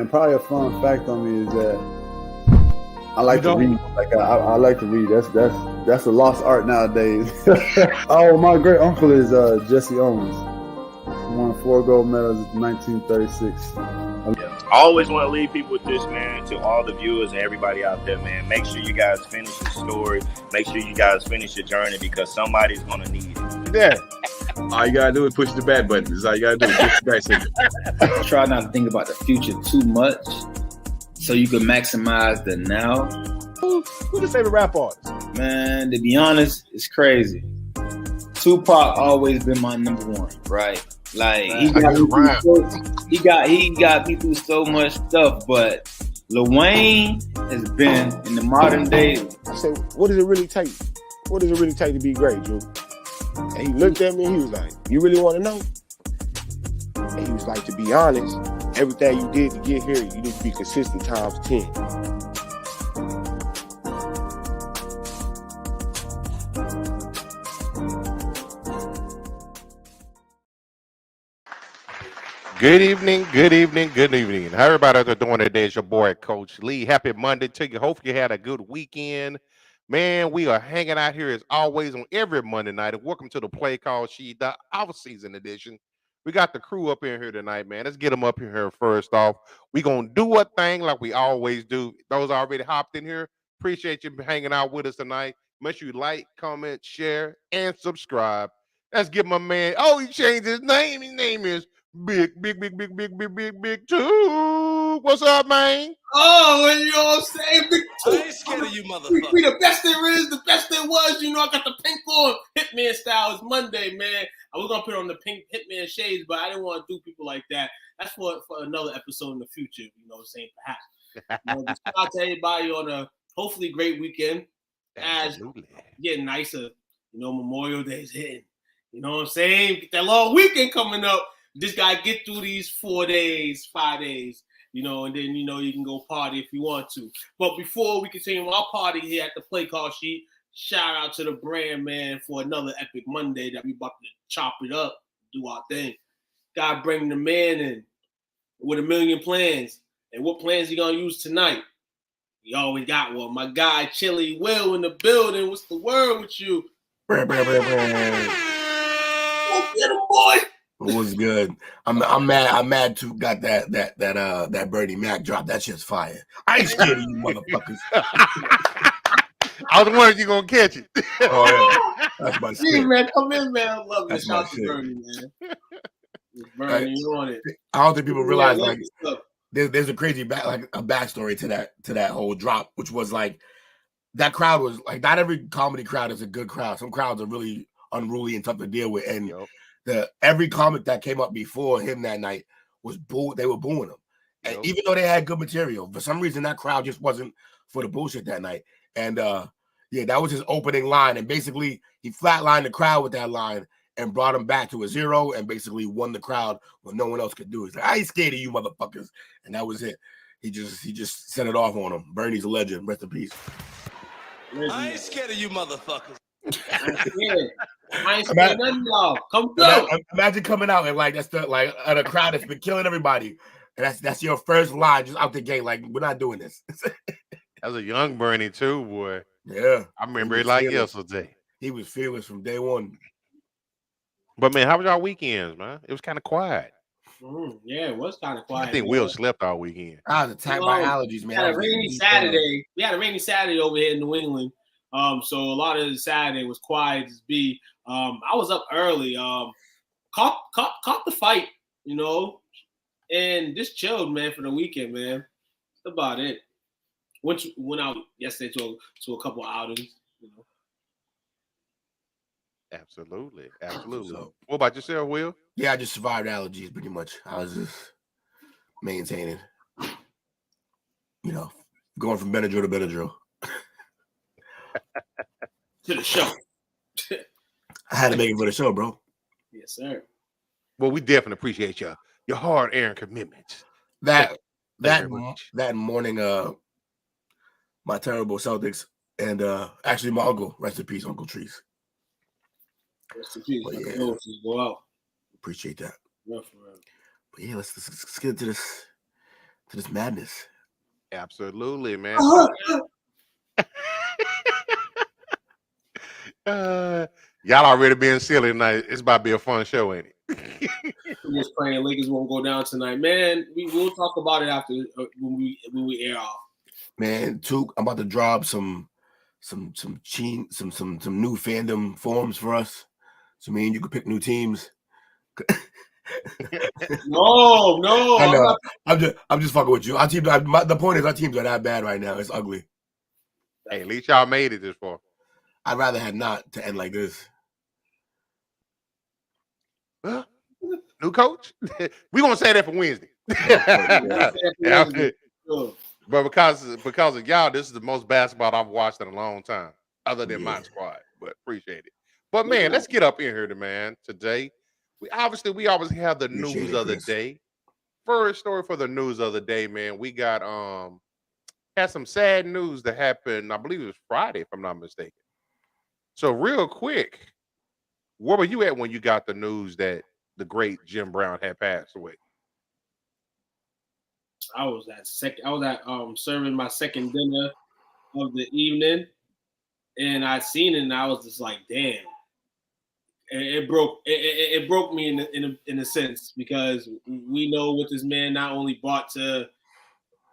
man, probably a fun fact on me is that I like to read. Like I like to read. That's a lost art nowadays. Oh, my great uncle is Jesse Owens. He won 4 gold medals in 1936. I always want to leave people with this, man, to all the viewers and everybody out there, man. Make sure you guys finish your story. Make sure you guys finish your journey because somebody's going to need it. Yeah. All you got to do is push the back button. That's all you got to do is push the back signal. Try not to think about the future too much so you can maximize the now. Who's your favorite rap artist? Man, to be honest, it's crazy. Tupac always been my number one, right? Like he got me through so much stuff, but Lil Wayne has been in the modern day. I said, what does it really take? What does it really take to be great, Drew? And he looked at me and he was like, you really want to know? And he was like, to be honest, everything you did to get here, you need to be consistent times 10. Good evening. How everybody out there doing today? It's your boy, Coach Lee. Happy Monday to you. Hope you had a good weekend. Man, we are hanging out here as always on every Monday night. And welcome to the Playcall Sheet, the off-season edition. We got the crew up in here tonight, man. Let's get them up in here first off. We're going to do a thing like we always do. Those already hopped in here, appreciate you hanging out with us tonight. Make sure you like, comment, share, and subscribe. Let's get my man. Oh, he changed his name. His name is Big Two. What's up, man? Oh, and you know what I'm saying? Big Two. I ain't scared of you, motherfucker. We the best there is, the best there was. You know, I got the pink on Hitman style. It's Monday, man. I was gonna put on the pink Hitman shades, but I didn't want to do people like that. That's for another episode in the future. You know what I'm saying? Perhaps. You know, just shout out to everybody on a hopefully great weekend. Absolutely. As getting nicer. You know, Memorial Day's hitting. You know what I'm saying? Get that long weekend coming up. Just gotta get through these 4 days, 5 days, you know, and then, you know, you can go party if you want to. But before we continue our party here at the Playcall Sheet, shout out to the brand, man, for another epic Monday that we about to chop it up, do our thing. Gotta bring the man in with a million plans. And what plans he gonna use tonight? We always got one. My guy, Chili Will, in the building. What's the word with you? Go get him, boy. It was good. I'm mad too. Got that Brady Mac drop. That shit's fire. I ain't scared of you motherfuckers. I was wondering if you're gonna catch it. Oh yeah, that's my shit. Hey, man, come in, man. I love That's it. Shout my out to shit. Bernie, man. Bernie, you on it? I don't think people realize Yeah, like there's a crazy backstory to that whole drop, which was like that crowd was like not every comedy crowd is a good crowd. Some crowds are really unruly and tough to deal with, and every comic that came up before him that night was they were booing him. And even though they had good material, for some reason that crowd just wasn't for the bullshit that night. And that was his opening line. And basically he flatlined the crowd with that line and brought him back to a zero and basically won the crowd when no one else could do it. He's like, I ain't scared of you motherfuckers. And that was it. He just set it off on him. Bernie's a legend. Rest in peace. I ain't scared of you motherfuckers. I ain't scared of none of y'all. Come through. Imagine coming out and like that's a crowd that's been killing everybody, and that's your first line just out the gate. Like, we're not doing this. That was a young Bernie too, boy. Yeah, I remember it like yesterday. He was fearless from day one. But man, how was y'all weekends, man? It was kind of quiet. Yeah, it was kind of quiet. I think Will slept all weekend. I was attacked by allergies, man. We had a rainy Saturday. We had a rainy Saturday over here in New England. So a lot of the Saturday was quiet as be. I was up early. Caught the fight, you know, and just chilled, man, for the weekend, man. That's about it. Went out yesterday to a couple outings, you know. Absolutely. What about yourself, Will? Yeah, I just survived allergies pretty much. I was just maintaining, you know, going from Benadryl to Benadryl. To the show. I had to make it for the show, bro. Yes, sir. Well, we definitely appreciate your hard-earned commitments. That morning, my terrible Celtics and actually my uncle, rest in peace, Uncle Trees. Rest in peace. Yeah. Go out. Appreciate that. Yeah, for real. But yeah, let's get into this to this madness. Absolutely, man. Y'all already being silly tonight. It's about to be a fun show, ain't it? Just praying Lakers won't go down tonight, man. We'll talk about it after when we air off. Man, Took, I'm about to drop some new fandom forums for us. So me and you can pick new teams. No, I know. I'm just fucking with you. The point is our teams are that bad right now. It's ugly. Hey, at least y'all made it this far. I'd rather have not to end like this. Well, new coach? We're gonna say that for Wednesday. But because of y'all, this is the most basketball I've watched in a long time, other than my squad. But appreciate it. But man, let's get up in here, man. Today, we always have the news of the day. First story for the news of the day, man. We got had some sad news that happened. I believe it was Friday, if I'm not mistaken. So real quick, where were you at when you got the news that the great Jim Brown had passed away? I was at serving my second dinner of the evening, and I seen it, and I was just like, damn. It broke me in a sense, because we know what this man not only brought to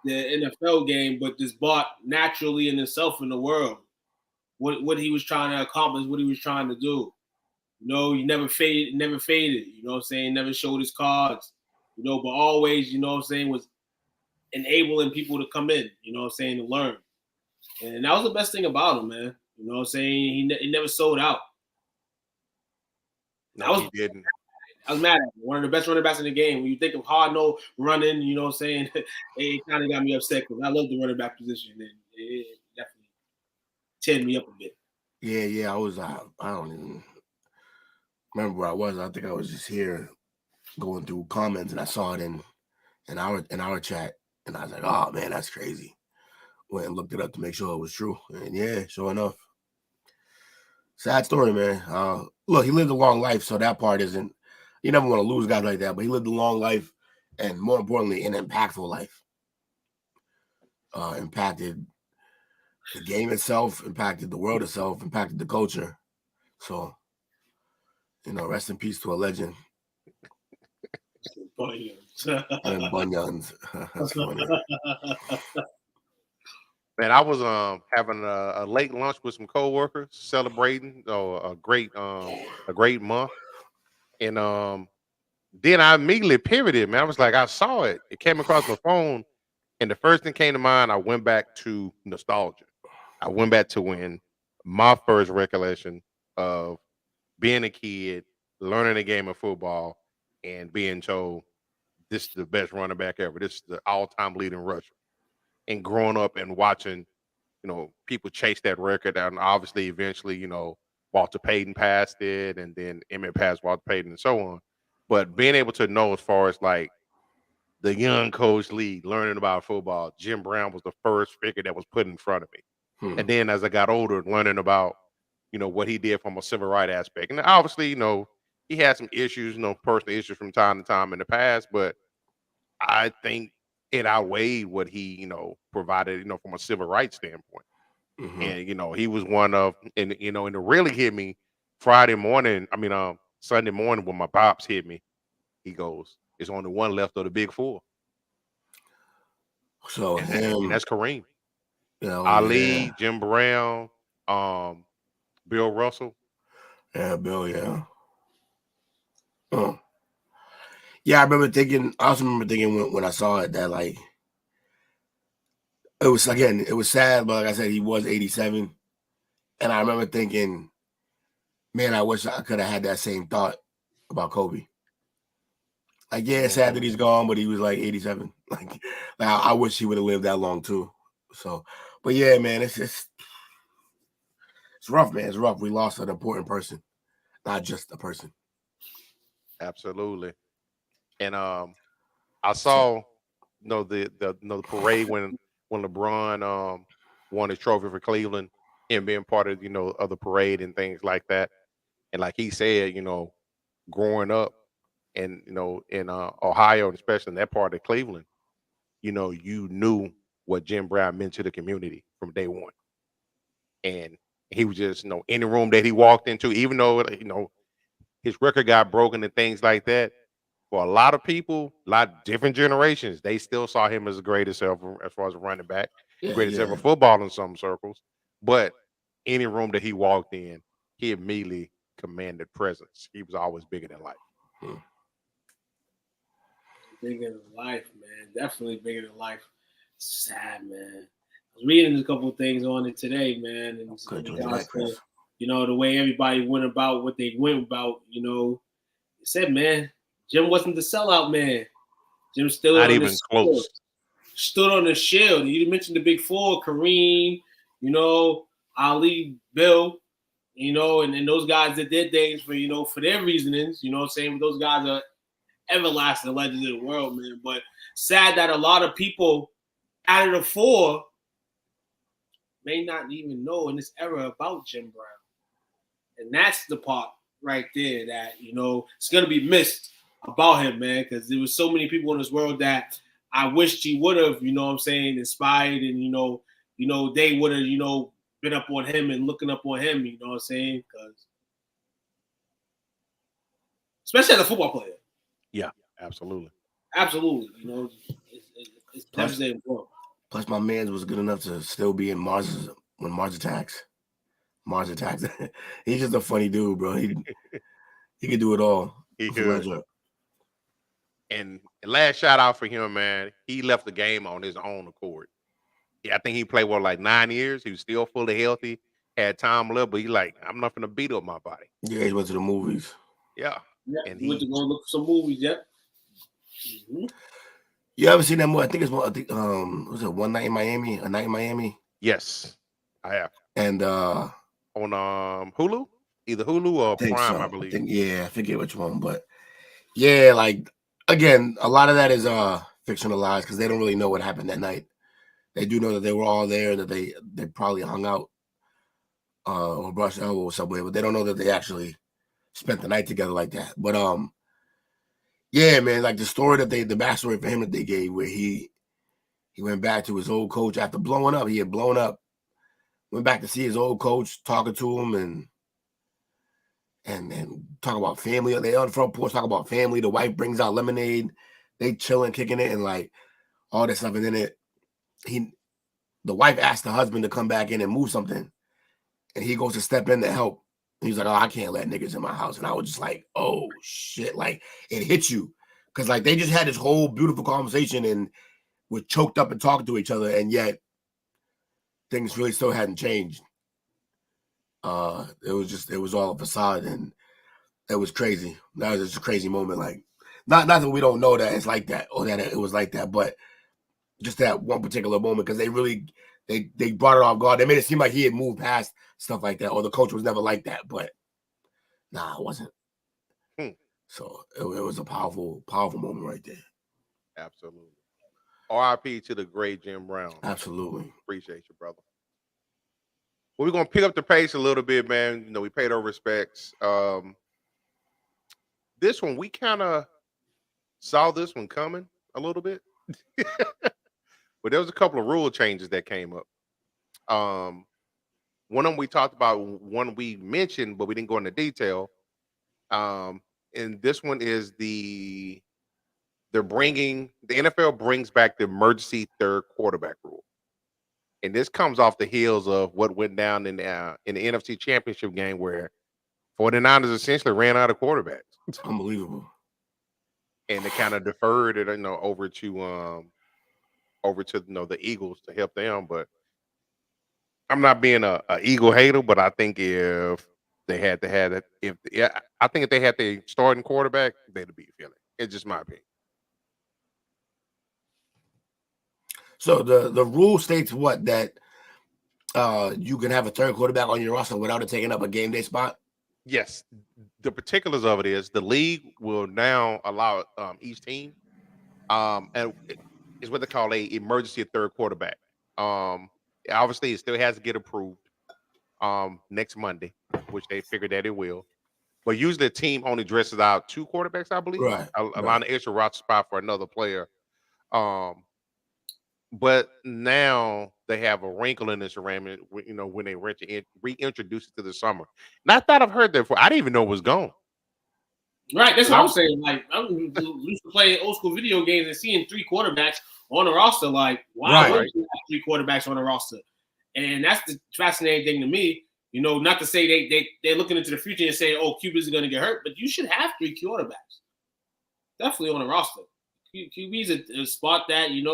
the NFL game, but just brought naturally in himself in the world. What he was trying to accomplish, what he was trying to do. You know, he never faded. You know what I'm saying? Never showed his cards. You know, but always, you know what I'm saying, was enabling people to come in. You know what I'm saying, to learn. And that was the best thing about him, man. You know what I'm saying? He never sold out. He didn't. I was mad at him. One of the best running backs in the game. When you think of hard-no running, you know what I'm saying, it kind of got me upset, because I love the running back position, and it definitely teared me up a bit. Yeah. I don't even remember where I was. I think I was just here going through comments, and I saw it in our chat, and I was like, oh man, that's crazy. Went and looked it up to make sure it was true, and yeah, sure enough. Sad story, man. Look, he lived a long life, so that part isn't. You never want to lose guys like that, but he lived a long life, and more importantly, an impactful life. Impacted the game itself, impacted the world itself, impacted the culture. So, you know, rest in peace to a legend. And Bunions. That's funny. Man, I was having a late lunch with some coworkers, celebrating a great month, and then I immediately pivoted. Man, I was like, I saw it. It came across my phone, and the first thing came to mind. I went back to nostalgia. I went back to when my first recollection of being a kid, learning the game of football, and being told this is the best running back ever. This is the all-time leading rusher. And growing up and watching, you know, people chase that record, and obviously eventually, you know, Walter Payton passed it, and then Emmett passed Walter Payton, and so on. But being able to know, as far as like the young coach league, learning about football, Jim Brown was the first figure that was put in front of me. And then as I got older, learning about, you know, what he did from a civil rights aspect. And obviously, you know, he had some issues, you know, personal issues from time to time in the past, but I think it outweighed what he, you know, provided, you know, from a civil rights standpoint. And, you know, he was one of, and, you know, and it really hit me Sunday morning when my pops hit me. He goes, "It's only one left of the big four." So and that's Kareem, Ali, Jim Brown, Bill Russell. Yeah, Bill, yeah. Yeah, I also remember thinking when I saw it that, like, it was sad, but like I said, he was 87. And I remember thinking, man, I wish I could have had that same thought about Kobe. Like, yeah, it's sad that he's gone, but he was like 87. Like I wish he would have lived that long too. So, but yeah, man, it's rough, man. It's rough. We lost an important person, not just a person. Absolutely. And I saw, you know, the parade when LeBron won his trophy for Cleveland, and being part of, you know, of the parade and things like that. And like he said, you know, growing up and, you know, in Ohio, and especially in that part of Cleveland, you knew what Jim Brown meant to the community from day one. And he was just, any room that he walked into, even though, his record got broken and things like that, for a lot of people, a lot of different generations, they still saw him as the greatest ever as far as a running back, greatest ever football in some circles. But any room that he walked in, he immediately commanded presence. He was always bigger than life. Bigger than life, man. Definitely bigger than life. Sad, man. I was reading a couple of things on it today, man. And the way everybody went about what they went about, it said, man, Jim wasn't the sellout man. Jim still not even close. Stood on the shield. You mentioned the big four, Kareem, Ali, Bill, and those guys that did things for their reasonings, saying those guys are everlasting legends in the world, man. But sad that a lot of people out of the four may not even know in this era about Jim Brown. And that's the part right there that, it's going to be missed about him, man, because there was so many people in this world that I wished he would have, inspired and, they would have, been up on him and looking up on him, because especially as a football player. Yeah, absolutely. Absolutely. It's devastating. Plus, my man was good enough to still be in Mars Attacks. He's just a funny dude, bro. He can do it all. He could. And last shout out for him, man. He left the game on his own accord. Yeah, I think he played like 9 years. He was still fully healthy, had time left, but he's like, I'm not gonna beat up my body. Yeah, he went to the movies. Yeah, and he went to go look for some movies. Yep. Mm-hmm. You ever seen that movie? I think was it One Night in Miami? A Night in Miami? Yes, I have. And on Hulu, either Hulu or Prime, I believe. I forget which one, but yeah, like again, a lot of that is fictionalized because they don't really know what happened that night. They do know that they were all there, that they probably hung out or brushed elbows somewhere, but they don't know that they actually spent the night together like that. But yeah, man, like the backstory for him that they gave, where he went back to his old coach after blowing up. He had blown up, went back to see his old coach, talking to him and talk about family. They on the front porch talk about family. The wife brings out lemonade. They chilling, kicking it, and like all that stuff. And then the wife asked the husband to come back in and move something, and he goes to step in to help. And he's like, "Oh, I can't let niggas in my house." And I was just like, "Oh shit!" Like it hits you because like they just had this whole beautiful conversation and were choked up and talking to each other, and yet things really still hadn't changed. It was all a facade, and it was crazy. That was just a crazy moment. Like, not that we don't know that it's like that or that it was like that, but just that one particular moment because they really they brought it off guard. They made it seem like he had moved past stuff like that, or the coach was never like that. But nah, it wasn't. So it was a powerful moment right there. Absolutely. R.I.P. to the great Jim Brown. Absolutely. Appreciate you, brother. Well, we're gonna pick up the pace a little bit, man. We paid our respects. This one we kind of saw this one coming a little bit, but there was a couple of rule changes that came up. One of them we talked about, one we mentioned, but we didn't go into detail. And this one is the NFL brings back the emergency third quarterback rule. And this comes off the heels of what went down in the NFC Championship game where 49ers essentially ran out of quarterbacks. It's unbelievable. And they kind of deferred it, over to the Eagles to help them. But I'm not being a Eagle hater, but I think if they had to have it, if they had the starting quarterback, they'd be feeling. It's just my opinion. So the rule states what, that you can have a third quarterback on your roster without it taking up a game day spot? Yes. The particulars of it is the league will now allow each team, and it's what they call a emergency third quarterback. Obviously, it still has to get approved next Monday, which they figured that it will. But usually, a team only dresses out two quarterbacks, I believe, right? Allowing an extra roster spot for another player. But now they have a wrinkle in this arrangement, when they reintroduce it to the summer. And I thought I've heard that before. I didn't even know it was gone. Right, that's what I'm saying. Like, I'm used to playing old school video games and seeing 3 quarterbacks on the roster. Like, wow, Right. we have 3 quarterbacks on the roster, and that's the fascinating thing to me. Not to say they're looking into the future and saying, "Oh, QBs are going to get hurt," but you should have 3 quarterbacks definitely on the roster. QB is a spot that in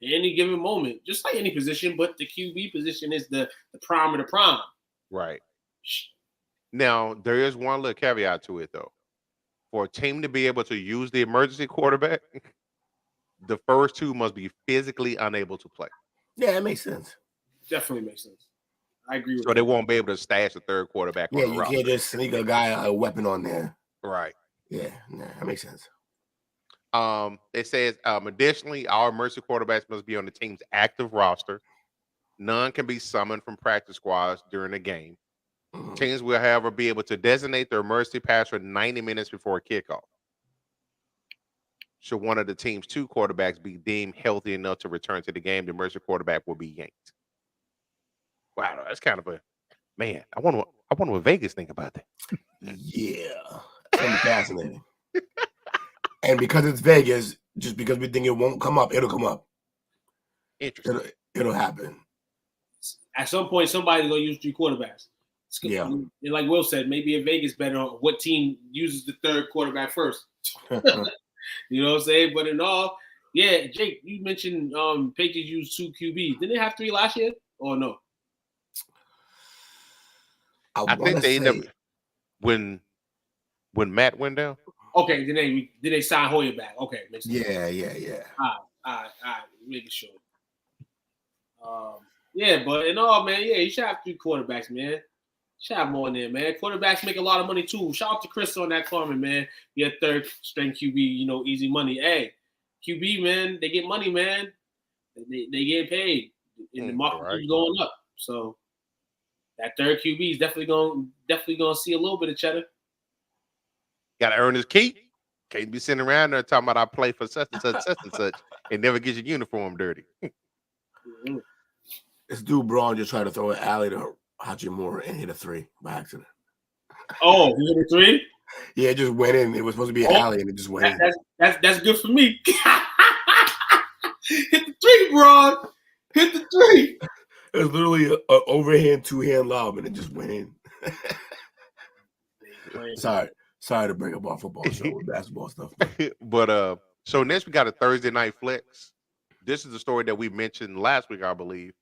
any given moment, just like any position, but the QB position is the prime of the prime. Right. Now there is one little caveat to it though. For a team to be able to use the emergency quarterback, the first 2 must be physically unable to play. Yeah, that makes sense. Definitely makes sense. I agree with So they won't be able to stash a third quarterback on the roster. Yeah, you can't just sneak a guy, a weapon on there. Right. Yeah, that makes sense. It says, additionally, our emergency quarterbacks must be on the team's active roster. None can be summoned from practice squads during the game. Teams will, however, be able to designate their emergency passer 90 minutes before kickoff. Should one of the team's 2 quarterbacks be deemed healthy enough to return to the game, the emergency quarterback will be yanked. Wow, that's kind of man. I wonder what Vegas think about that. Yeah, it's gonna be fascinating. And because it's Vegas, just because we think it won't come up, it'll come up. Interesting. It'll happen. At some point, somebody's gonna use 3 quarterbacks. Yeah. And like Will said, maybe in Vegas better on what team uses the 3rd quarterback first. You know what I'm saying? But in all, yeah, Jake, you mentioned Patriots used 2 QBs. Didn't they have 3 last year? Or no? I think they ended up when Matt went down. Okay, then they sign Hoyer back. Okay, makes sense. Yeah. All right, making sure. Yeah, but in all, man, yeah, you should have 3 quarterbacks, man. Shout out more in there, man. Quarterbacks make a lot of money too. Shout out to Chris on that comment, man. Your 3rd string QB, easy money. Hey, QB, man, they get money, man. They get paid, and the market keeps going up. So that 3rd QB is definitely gonna see a little bit of cheddar. Got to earn his keep. Can't be sitting around there talking about I play for such and such, and never get your uniform dirty. This dude Braun just tried to throw an alley to Hachimura and hit a 3 by accident. Oh, you hit a 3? Yeah, it just went in. It was supposed to be an alley, and it just went in. That's good for me. Hit the 3, Braun. Hit the 3. It was literally an overhand 2-hand lob, and it just went in. Sorry to bring up our football show with basketball stuff. But so next we got a Thursday night flex. This is the story that we mentioned last week, I believe,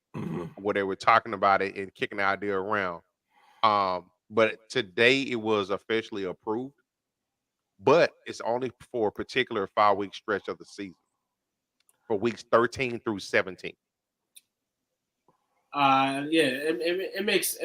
where they were talking about it and kicking the idea around. But today it was officially approved, but it's only for a particular 5-week stretch of the season, for weeks 13 through 17. It makes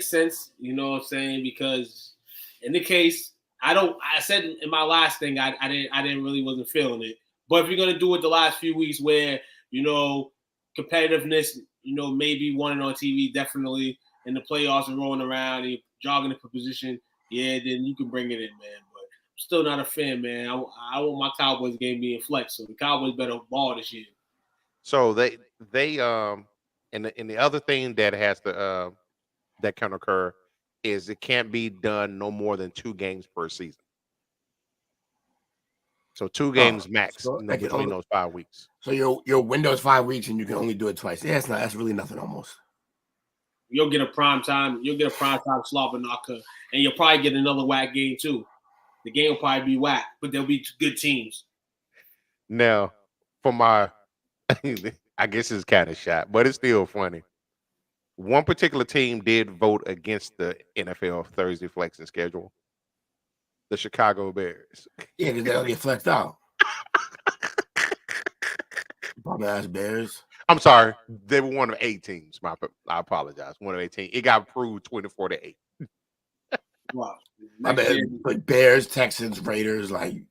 sense. You know what I'm saying? Because in the case, I said in my last thing, I didn't really wasn't feeling it. But if you're gonna do it the last few weeks where competitiveness, maybe wanting on TV definitely, and the playoffs are rolling around and you're jogging for position, yeah, then you can bring it in, man. But I'm still not a fan, man. I want my Cowboys game being flexed, so the Cowboys better ball this year. So they and the other thing that has to that can occur is it can't be done no more than 2 games per season. So 2 games max between those 5 weeks. So your window is 5 weeks and you can only do it twice. Yeah, that's really nothing almost. You'll get a prime time slobber knocker, and you'll probably get another whack game too. The game will probably be whack, but there'll be good teams. Now, for my I guess it's kind of shot, but it's still funny. One particular team did vote against the NFL Thursday flexing schedule. The Chicago Bears. Yeah, because they don't get flexed out. Bum ass Bears. I'm sorry. They were one of 8 teams. I apologize. One of 18. It got approved 24-8. Wow. I mean, like Bears, Texans, Raiders, like.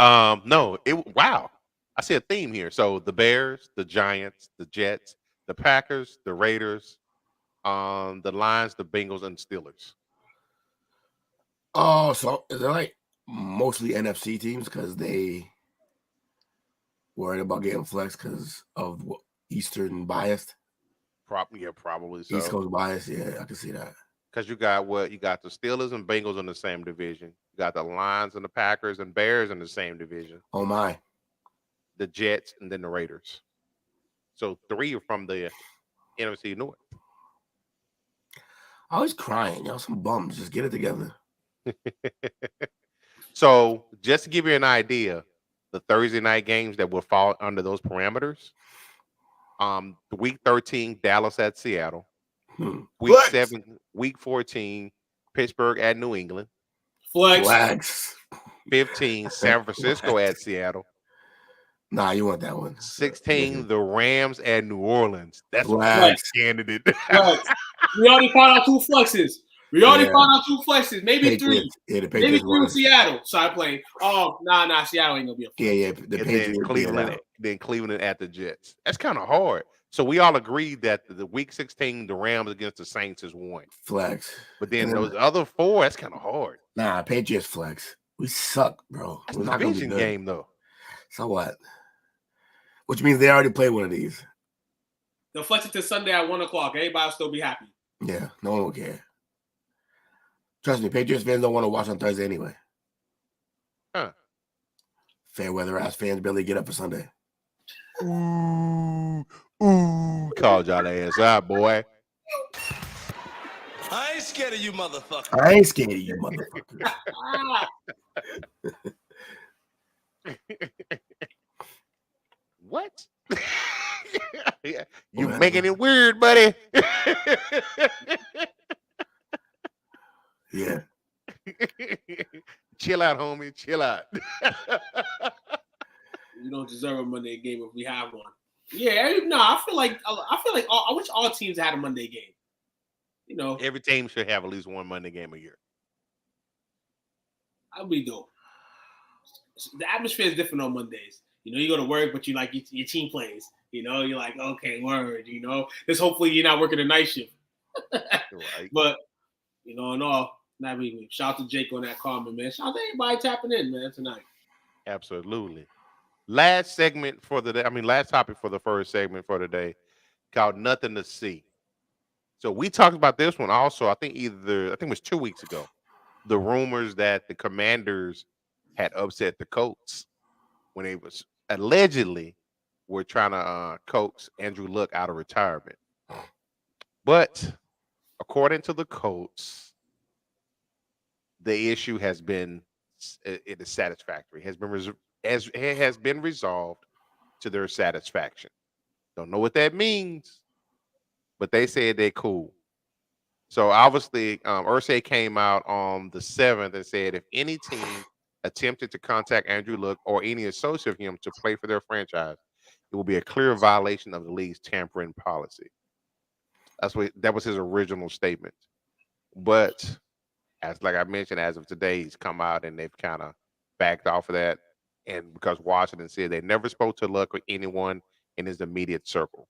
No. Wow. I see a theme here. So the Bears, the Giants, the Jets, the Packers, the Raiders, the Lions, the Bengals, and the Steelers. Oh, so they're like mostly NFC teams because they worried about getting flexed because of Eastern biased. Probably so. East Coast bias, yeah, I can see that. Because you got the Steelers and Bengals in the same division. You got the Lions and the Packers and Bears in the same division. Oh my. The Jets and then the Raiders. So 3 are from the NFC North. I was crying, y'all. Some bums. Just get it together. So just to give you an idea, the Thursday night games that will fall under those parameters. Week 13, Dallas at Seattle. Week 7, week 14, Pittsburgh at New England. Flex. 15, San Francisco at Seattle. Nah, you want that one. 16, the Rams at New Orleans. That's a Flex candidate. Flex. We already found out 2 flexes. Maybe Patriots. 3. Yeah, the Patriots Maybe 3 won. with Seattle. So I play. Oh, nah, Seattle ain't gonna be a flex. Yeah, the Patriots. Then Cleveland at the Jets. That's kind of hard. So we all agreed that the week 16, the Rams against the Saints is 1. Flex. But then those other 4, that's kind of hard. Nah, Patriots flex. We suck, bro. That's a division game, though. So what? Which means they already played one of these. They'll flex it to Sunday at 1 o'clock. Everybody will still be happy. Yeah, no one will care. Trust me, Patriots fans don't want to watch on Thursday anyway. Huh. Fair weather ass fans barely get up for Sunday. Ooh, called y'all ass out, boy. I ain't scared of you, motherfucker. What? You making it weird, buddy. Yeah. Chill out, homie. Chill out. You don't deserve a Monday game if we have one. Yeah, no, I feel like I wish all teams had a Monday game. You know, every team should have at least one Monday game a year. That'd be dope. The atmosphere is different on Mondays. You know, you go to work, but you like your team plays. You know, you're like, okay, word. You know, this hopefully you're not working a night shift. Right. But you know, no, not me. Shout out to Jake on that comment, man. Shout out to everybody tapping in, man, tonight. Absolutely. Last segment for the day. Last topic for the first segment for the day, called Nothing to See. So we talked about this one also. I think it was 2 weeks ago. The rumors that the Commanders had upset the Colts when they was allegedly were trying to coax Andrew Luck out of retirement. But according to the Colts, the issue has been satisfactory. It has been resolved to their satisfaction. Don't know what that means, but they said they're cool. So obviously, Irsay came out on the 7th and said if any team attempted to contact Andrew Luck or any associate of him to play for their franchise, it will be a clear violation of the league's tampering policy. That was his original statement. But like I mentioned, as of today, he's come out and they've kind of backed off of that. And because Washington said they never spoke to Luck or anyone in his immediate circle.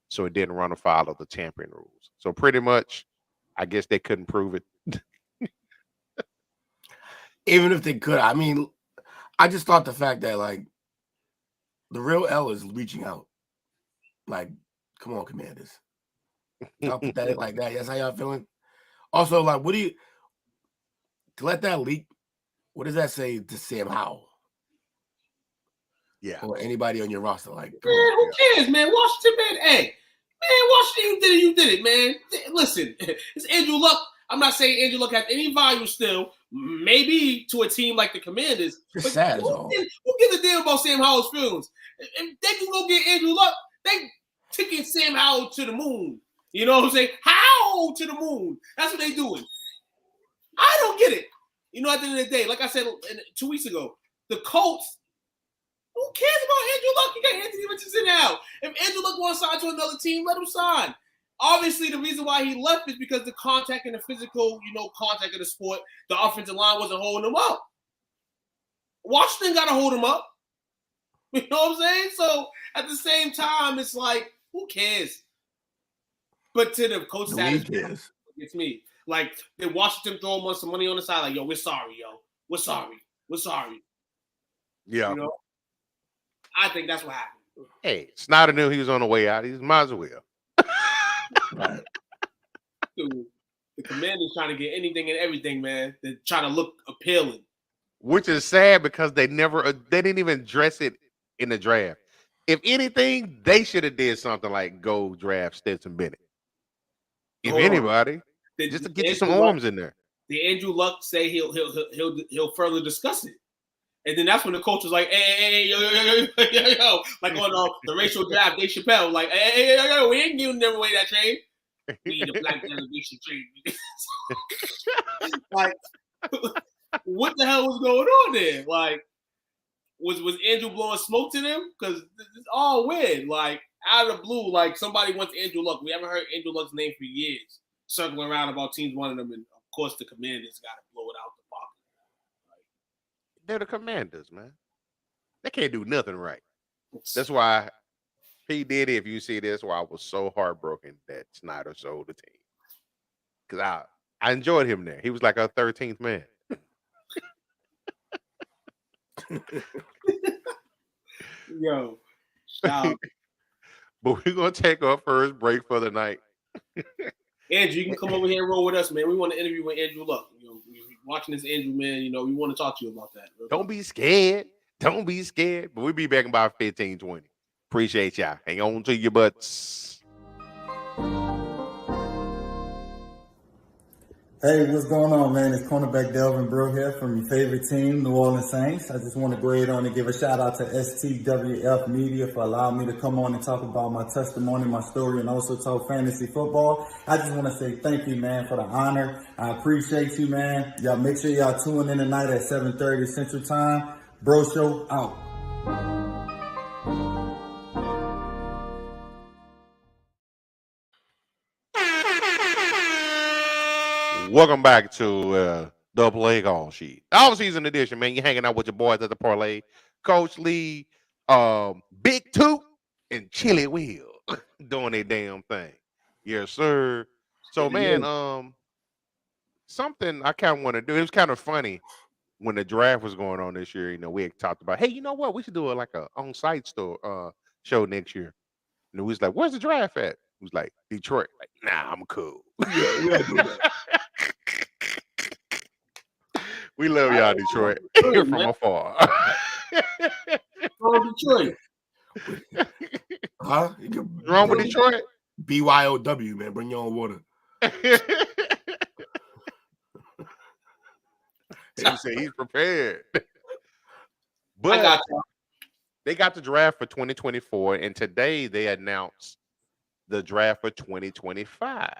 So it didn't run afoul of the tampering rules. So pretty much, I guess they couldn't prove it. Even if they could, I just thought the fact that, like, the real L is reaching out. Like, come on, Commanders. Y'all pathetic like that. That's how y'all feeling? Also, like, to let that leak, what does that say to Sam Howell? Yeah. Or anybody on your roster? Like, man, who cares, man? Washington, man. Hey, man, Washington, you did it, man. Listen, it's Andrew Luck. I'm not saying Andrew Luck has any value still. Maybe to a team like the Commanders. It's sad. Who gives a damn about Sam Howell's feelings? If they can go get Andrew Luck, they taking Sam Howell to the moon. You know what I'm saying? How to the moon? That's what they doing. I don't get it. You know, at the end of the day, like I said 2 weeks ago, the Colts, who cares about Andrew Luck? You got Anthony Richardson now. If Andrew Luck wants to sign to another team, let him sign. Obviously, the reason why he left is because the contact and the physical, contact of the sport, the offensive line wasn't holding him up. Washington got to hold him up. You know what I'm saying? So, at the same time, it's like, who cares? But to the coach status, it's me. Like, did Washington throw him some money on the side? Like, yo, we're sorry, yo. We're sorry. We're sorry. Yeah. You know? I think that's what happened. Hey, Snyder knew he was on the way out. He might as well. Right. Dude, the Commanders trying to get anything and everything, man. They're trying to look appealing. Which is sad because they didn't even address it in the draft. If anything, they should have did something like go draft Stetson Bennett. If Hold on. anybody, just to get you some arms in there. Did Andrew Luck say he'll further discuss it? And then that's when the coach was like, hey, yo, like on the racial draft, Dave Chappelle, like, hey, yo, we ain't giving them away that trade. We the black delegation trade. Like, what the hell was going on there? Like, was Andrew blowing smoke to them? Because it's all weird. Like, out of the blue, like somebody wants Andrew Luck. We haven't heard Andrew Luck's name for years. Circling around about teams wanting them, and of course the Commanders got to blow it out the park. They're the Commanders, man. They can't do nothing right. That's why P. Diddy, if you see this, why I was so heartbroken that Snyder sold the team. Because I enjoyed him there. He was like our 13th man. Yo, stop. But we're going to take our first break for the night. Andrew, you can come over here and roll with us, man. We want to interview with Andrew Luck. You know, watching this Andrew, man, you know, we want to talk to you about that. Don't be scared. Don't be scared. But we'll be back in about 15, 20. Appreciate y'all. Hang on to your butts. Hey, what's going on, man? It's cornerback Delvin Breaux here from your favorite team, New Orleans Saints. I just want to go ahead on and give a shout out to STWF Media for allowing me to come on and talk about my testimony, my story, and also talk fantasy football. I just want to say thank you, man, for the honor. I appreciate you, man. Y'all make sure y'all tune in tonight at 7:30 Central Time. Bro Show out. Welcome back to the Playcall sheet. All-season edition, man. You're hanging out with your boys at the parlay. Coach Lee, Big Toot, and Chili Will doing their damn thing. Yes, sir. So, man, something I kind of want to do. It was kind of funny when the draft was going on this year. You know, we had talked about, hey, you know what? We should do like a on-site show next year. And we was like, where's the draft at? It was like Detroit. Like, nah, I'm cool. Yeah, do that. We love y'all, Detroit, from afar. From Detroit. Huh? Wrong with Detroit? BYOW, man. Bring your own water. He said he's prepared. But they got the draft for 2024, and today they announced the draft for 2025.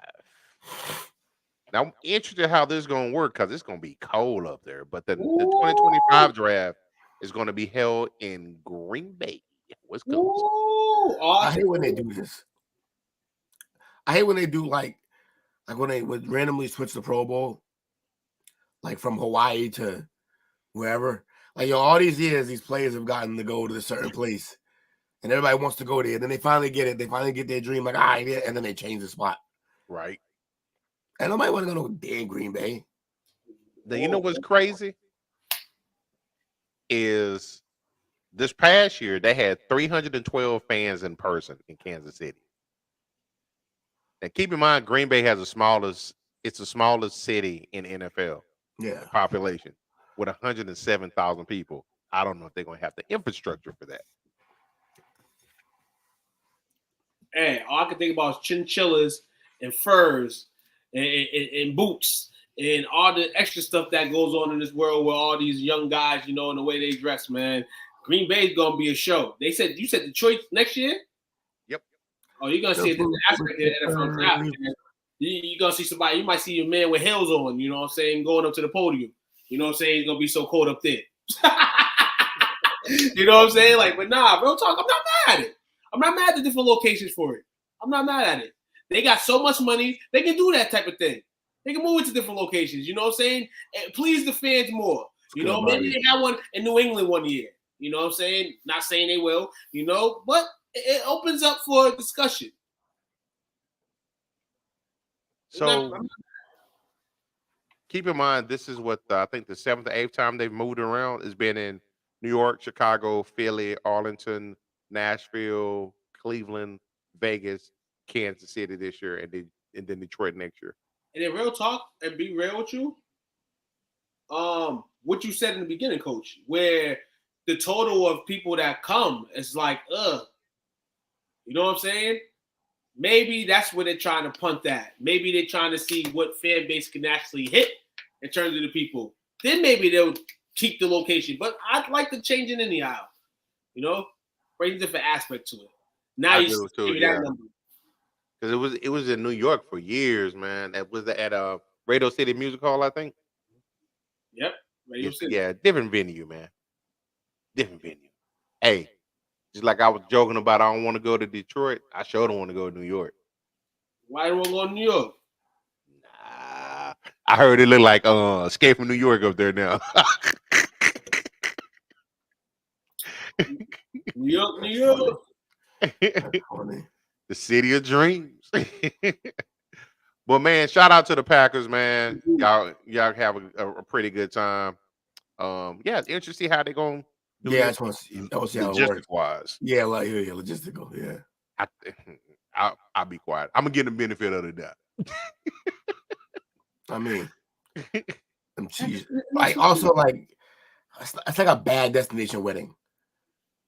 Now, I'm interested how this is going to work because it's going to be cold up there. But the 2025 draft is going to be held in Green Bay, Wisconsin. I hate when they do this. I hate when they do like when they would randomly switch the Pro Bowl, like from Hawaii to wherever. Like, yo, all these years, these players have gotten to go to a certain place, and everybody wants to go there. Then they finally get it. They finally get their dream, like, all right, yeah, and then they change the spot. Right. And nobody want to go to damn Green Bay. Now, you know what's crazy? Is this past year, they had 312 fans in person in Kansas City. And keep in mind, Green Bay has it's the smallest city in NFL population with 107,000 people. I don't know if they're going to have the infrastructure for that. Hey, all I can think about is chinchillas and furs and boots and all the extra stuff that goes on in this world with all these young guys, you know, and the way they dress, man. Green Bay's going to be a show. You said Detroit next year? Yep. Oh, you're going to see a different aspect of the NFL draft, man. You're going to see somebody, you might see a man with heels on, you know what I'm saying, going up to the podium. You know what I'm saying? It's going to be so cold up there. You know what I'm saying? Like, but nah, real talk, I'm not mad at it. I'm not mad at the different locations for it. I'm not mad at it. They got so much money, they can do that type of thing. They can move it to different locations, you know what I'm saying? And please the fans more. You know, maybe they had one in New England one year. You know what I'm saying? Not saying they will, you know, but it opens up for discussion. So keep in mind, this is what I think the 7th or 8th time they've moved around. It's been in New York, Chicago, Philly, Arlington, Nashville, Cleveland, Vegas, Kansas City this year, and then Detroit next year. And then real talk and be real with you. What you said in the beginning, Coach, where the total of people that come is like, you know what I'm saying? Maybe that's where they're trying to punt that. Maybe they're trying to see what fan base can actually hit in terms of the people. Then maybe they'll keep the location. But I'd like to change it anyhow. You know, bring a different aspect to it. Now you give me that number. Because it was in New York for years, man. That was at Radio City Music Hall, I think. Yep, Radio City. Yeah, different venue, man. Different venue. Hey, just like I was joking about, I don't want to go to Detroit. I sure don't want to go to New York. Why do you want to go to New York? Nah, I heard it look like Escape from New York up there now. New York, New York. The city of dreams. But man, shout out to the Packers, man. Y'all have a pretty good time. Yeah, it's interesting to see how they're going. Yeah, I just want to see how it works. Wise. Yeah, like logistical. Yeah. I'll be quiet. I'm gonna get the benefit of the doubt. I mean, them cheese. Like also like it's like a bad destination wedding.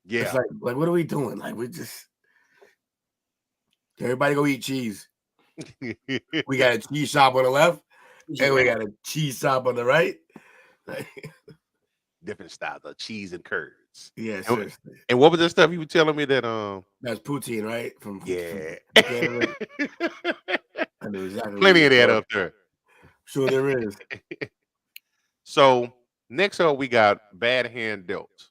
Yeah. It's like what are we doing? Like we just everybody go eat cheese. We got a cheese shop on the left, and we got a cheese shop on the right. Different styles of cheese and curds. Yeah, seriously. And what was the stuff you were telling me that that's poutine, right? From Canada. I know exactly. Plenty of that up there. Sure there is. So next up we got bad hand dealt.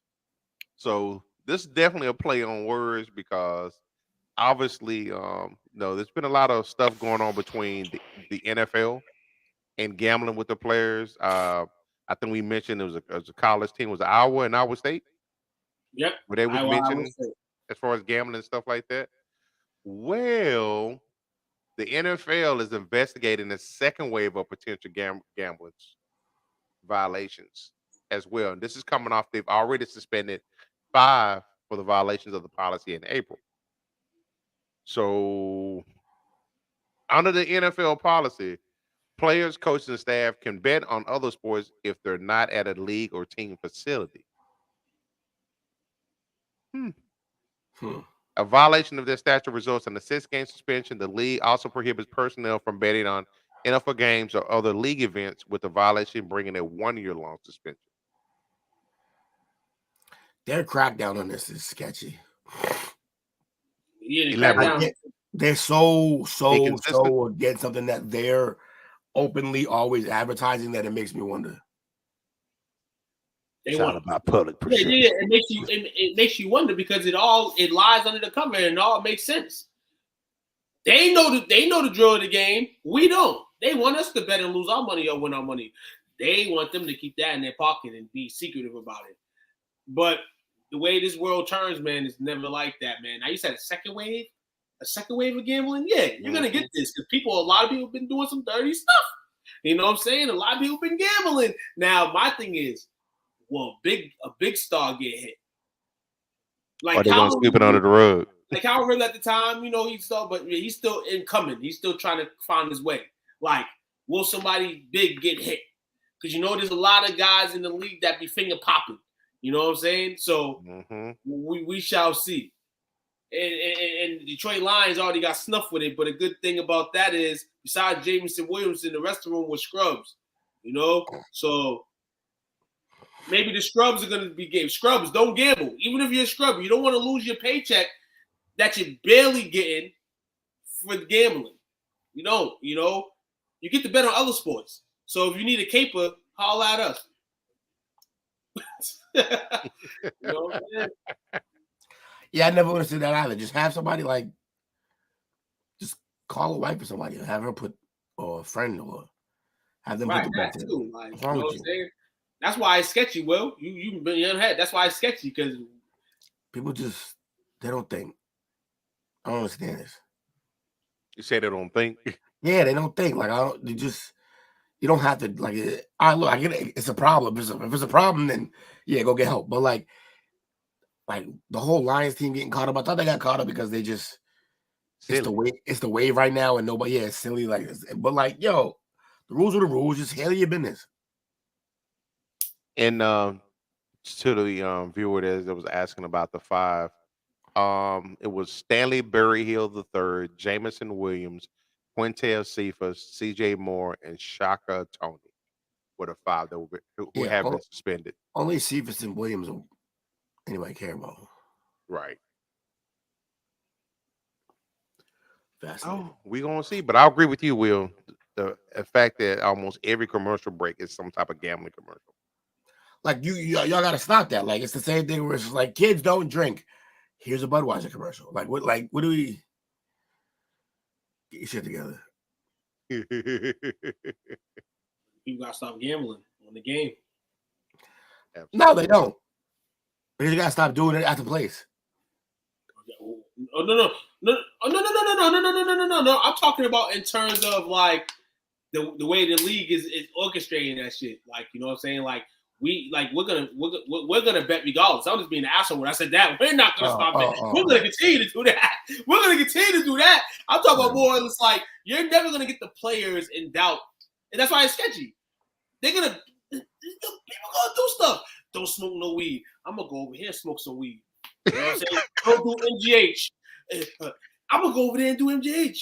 So this is definitely a play on words because obviously there's been a lot of stuff going on between the NFL and gambling with the players. I think we mentioned it was a college team. It was Iowa and Iowa State. Yep. Where they was mentioned as far as gambling and stuff like that. Well, the NFL is investigating the second wave of potential gambling violations as well. And this is coming off. They've already suspended 5 for the violations of the policy in April. So under the NFL policy, players, coaches, and staff can bet on other sports if they're not at a league or team facility. A violation of this statute results in a 6-game suspension. The league also prohibits personnel from betting on NFL games or other league events, with the violation bringing a 1-year-long suspension. Their crackdown on this is sketchy. Yeah, they're so against something that they're openly always advertising that it makes me wonder. It's all about public perception. Yeah, it makes you wonder because it lies under the cover and it all makes sense. They know the drill of the game. We don't. They want us to bet and lose our money or win our money. They want them to keep that in their pocket and be secretive about it. But the way this world turns, man, is never like that, man. Now you said a second wave of gambling. Yeah, you're gonna get this because a lot of people have been doing some dirty stuff. You know what I'm saying? A lot of people have been gambling. Now my thing is, a big star get hit. Like or they're gonna sweep it under the rug. Like Calvin Ridley at the time, he's still incoming. He's still trying to find his way. Like, will somebody big get hit? Because there's a lot of guys in the league that be finger popping. You know what I'm saying? So we shall see. And Detroit Lions already got snuffed with it. But a good thing about that is, besides Jameson Williamson, the rest of them were scrubs. So maybe the scrubs are going to be game. Scrubs, don't gamble. Even if you're a scrub, you don't want to lose your paycheck that you're barely getting for gambling. You don't, you get to bet on other sports. So if you need a caper, holler at us. Yeah, I never understood that either. Just have somebody just call a wife or somebody and have her put, or a friend, or have them put the bet in. Too. Like, you know what I'm saying? That's why it's sketchy, Will. You've been in your head. That's why it's sketchy, because people they don't think. I don't understand this. You say they don't think? Yeah, they don't think. You don't have to, I get it. It's a problem. If it's a problem, then yeah, go get help. But like the whole Lions team getting caught up. I thought they got caught up because they just Silly. it's the wave right now, and nobody it's silly like this. But like, yo, the rules are the rules. Just handle your business. And to the viewer that was asking about the five, it was Stanley Berryhill III, Jamison Williams, Quintel Cephas, C.J. Moore, and Shaka Tony were the five that who have been suspended. Only Cephas and Williams will anybody care about. Right. Fascinating. We're gonna see, but I agree with you, Will. The fact that almost every commercial break is some type of gambling commercial. Like y'all got to stop that. Like it's the same thing where it's like kids don't drink. Here's a Budweiser commercial. Like what do we get your shit together? People gotta stop gambling on the game. Absolutely. No, they don't. You gotta stop doing it at the place. Oh no! I'm talking about in terms of like the way the league is orchestrating that shit. Like, you know what I'm saying? Like we're gonna bet regardless. I'm just being an asshole when I said that. We're not gonna stop it. We're gonna continue to do that. We're gonna continue to do that. I'm talking about more. It's like you're never gonna get the players in doubt, and that's why it's sketchy. People gonna do stuff. Don't smoke no weed. I'm gonna go over here and smoke some weed. You know what I'm saying? Don't do MGH. I'm gonna go over there and do MGH.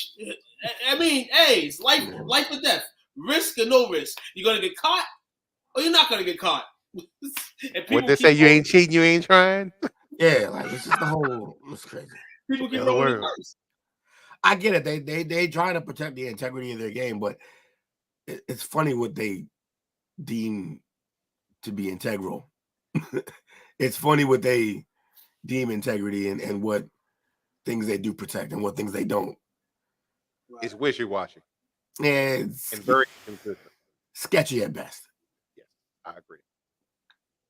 I mean, hey, it's life or death. Risk or no risk. You're gonna get caught, or you're not gonna get caught. What they say? You ain't cheating. You ain't trying. Yeah, like it's just the whole. It's crazy. People keep rolling the dice. I get it. They try to protect the integrity of their game, but it's funny what they deem to be integral. It's funny what they deem integrity and what things they do protect and what things they don't. It's wishy-washy. And very inconsistent. Sketchy at best. Yes, I agree.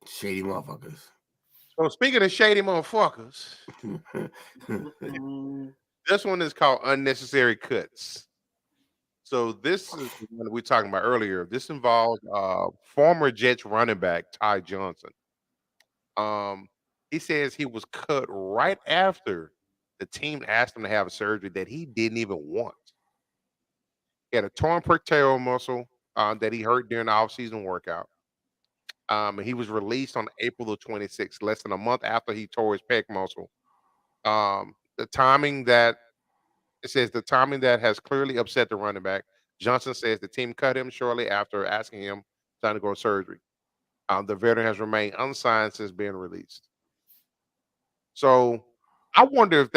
Shady motherfuckers. So speaking of shady motherfuckers, this one is called Unnecessary Cuts. So this is what we were talking about earlier. This involves former Jets running back Ty Johnson. He says he was cut right after the team asked him to have a surgery that he didn't even want. He had a torn pectoral muscle that he hurt during the offseason workout. And he was released on April the 26th, less than a month after he tore his pec muscle. The timing that has clearly upset the running back. Johnson says the team cut him shortly after asking him to undergo surgery. The veteran has remained unsigned since being released. So I wonder